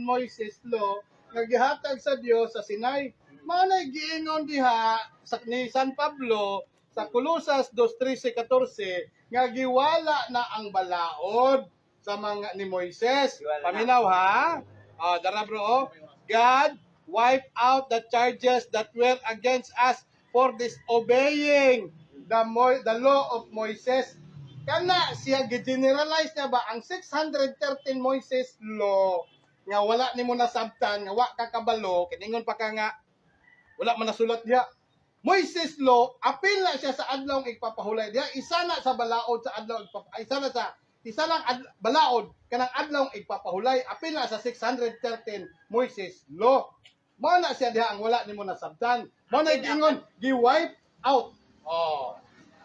Moises law nga gihatag sa Dios sa Sinai. Manay giingon diha sa ni San Pablo sa Colosas 2:13-14 nga giwala na ang balaod sa mga ni Moises. Giwala na. Paminaw ha? Dara bro. God wipe out the charges that were against us for disobeying the law of Moses. Kana siya gi-generalize niya ba ang 613 Moses law nga wala nimo nasabtan nga wa ka kabalo kiningon pa ka nga wala man nasulat diha. Moses law apil na siya sa adlaw igpapahulay diha isa na sa balaod sa adlaw isa lang balaod kanang adlaw igpapahulay apil na sa 613 Moses law. Mao na siya diha ang wala nimo nasabtan. Mao na giingon gi-wipe out. Oh.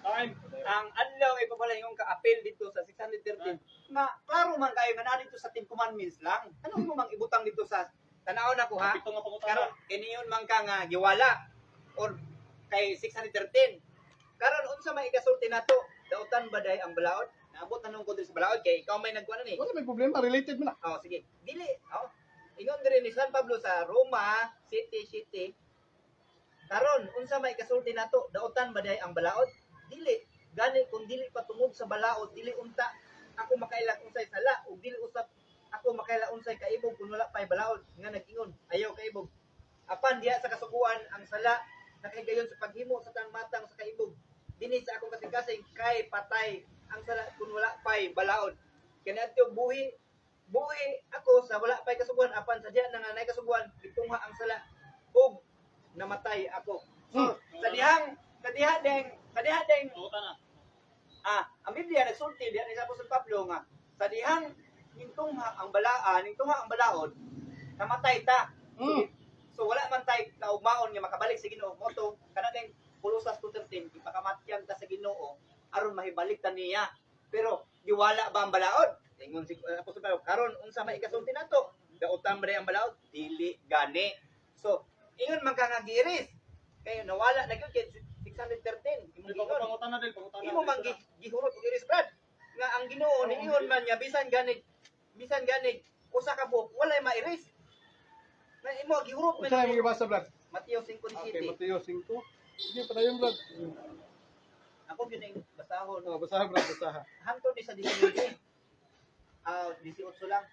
Time. Ang adlaw ipapalay yung ka-appeal dito sa 613 nga klaro man kayo nga na dito sa Ten Commandments lang. Ano mo mang ibutang dito sa tanaw na ko ha? Pito nga Karon pangutana. kiniyon man ka nga giwala or kay 613. Karon unsa may igasulti nato? Dautan ba day ang balaod? Naabot na nung ko diri sa balaod kay ikaw may nagkuan ni. Wala may problema related mo na. Oh, sige. Dili. Oh. Ingon diri ni San Pablo sa Roma City. Karon unsa may kasulti nato? Dautan ba day ang balaod? Dili. gani kung dili patungod sa balaod, dili unta ako makailang unsay sala ug dili usab ako makailang unsay kaibog kung wala pay balaod nga nag-ingon ayaw kaibog. Apan diha sa kasuguan ang sala nakaigayon sa paghimo sa tangmatang sa kaibog. Dinhi sa akong kasing-kasing kay patay ang sala kung wala pay balaod. Kaniadto buhi ako sa wala pay kasuguan apan sa diha nanganay kasuguan gitungha ang sala ug namatay ako. So sa diha ding ang Biblia nagsulti diha ni Apostol Pablo nga sa dihang ningtungha ang balaod namatay ta. So wala man tay kaugmaon nga makabalik sa Ginoo moto kana ding Colossus 2:13 ipakamatyan ta sa Ginoo aron mahibalik ta niya. Pero giwala ba ang balaod? Ingon si Apostol Pablo karon unsa may ikasulti nato? Dautan ba ang balaod? Dili gani. So ingon man ka nga giiris kay nawala na gyud kay 613 Pangutan na din, pangutan na. imo man gihurot og iris brad nga ang Ginoo niingon man niya bisan gani usa ka buok walay mairis na imo gihurot man Unsa niya. imong gibasa, Brad? Mateo Okay, 5:17 Mateo 5. Sige pa dayon, Brad. ako gyud ang basahon Basahan, Brad, basahan. hangtod ni sa 19 18 lang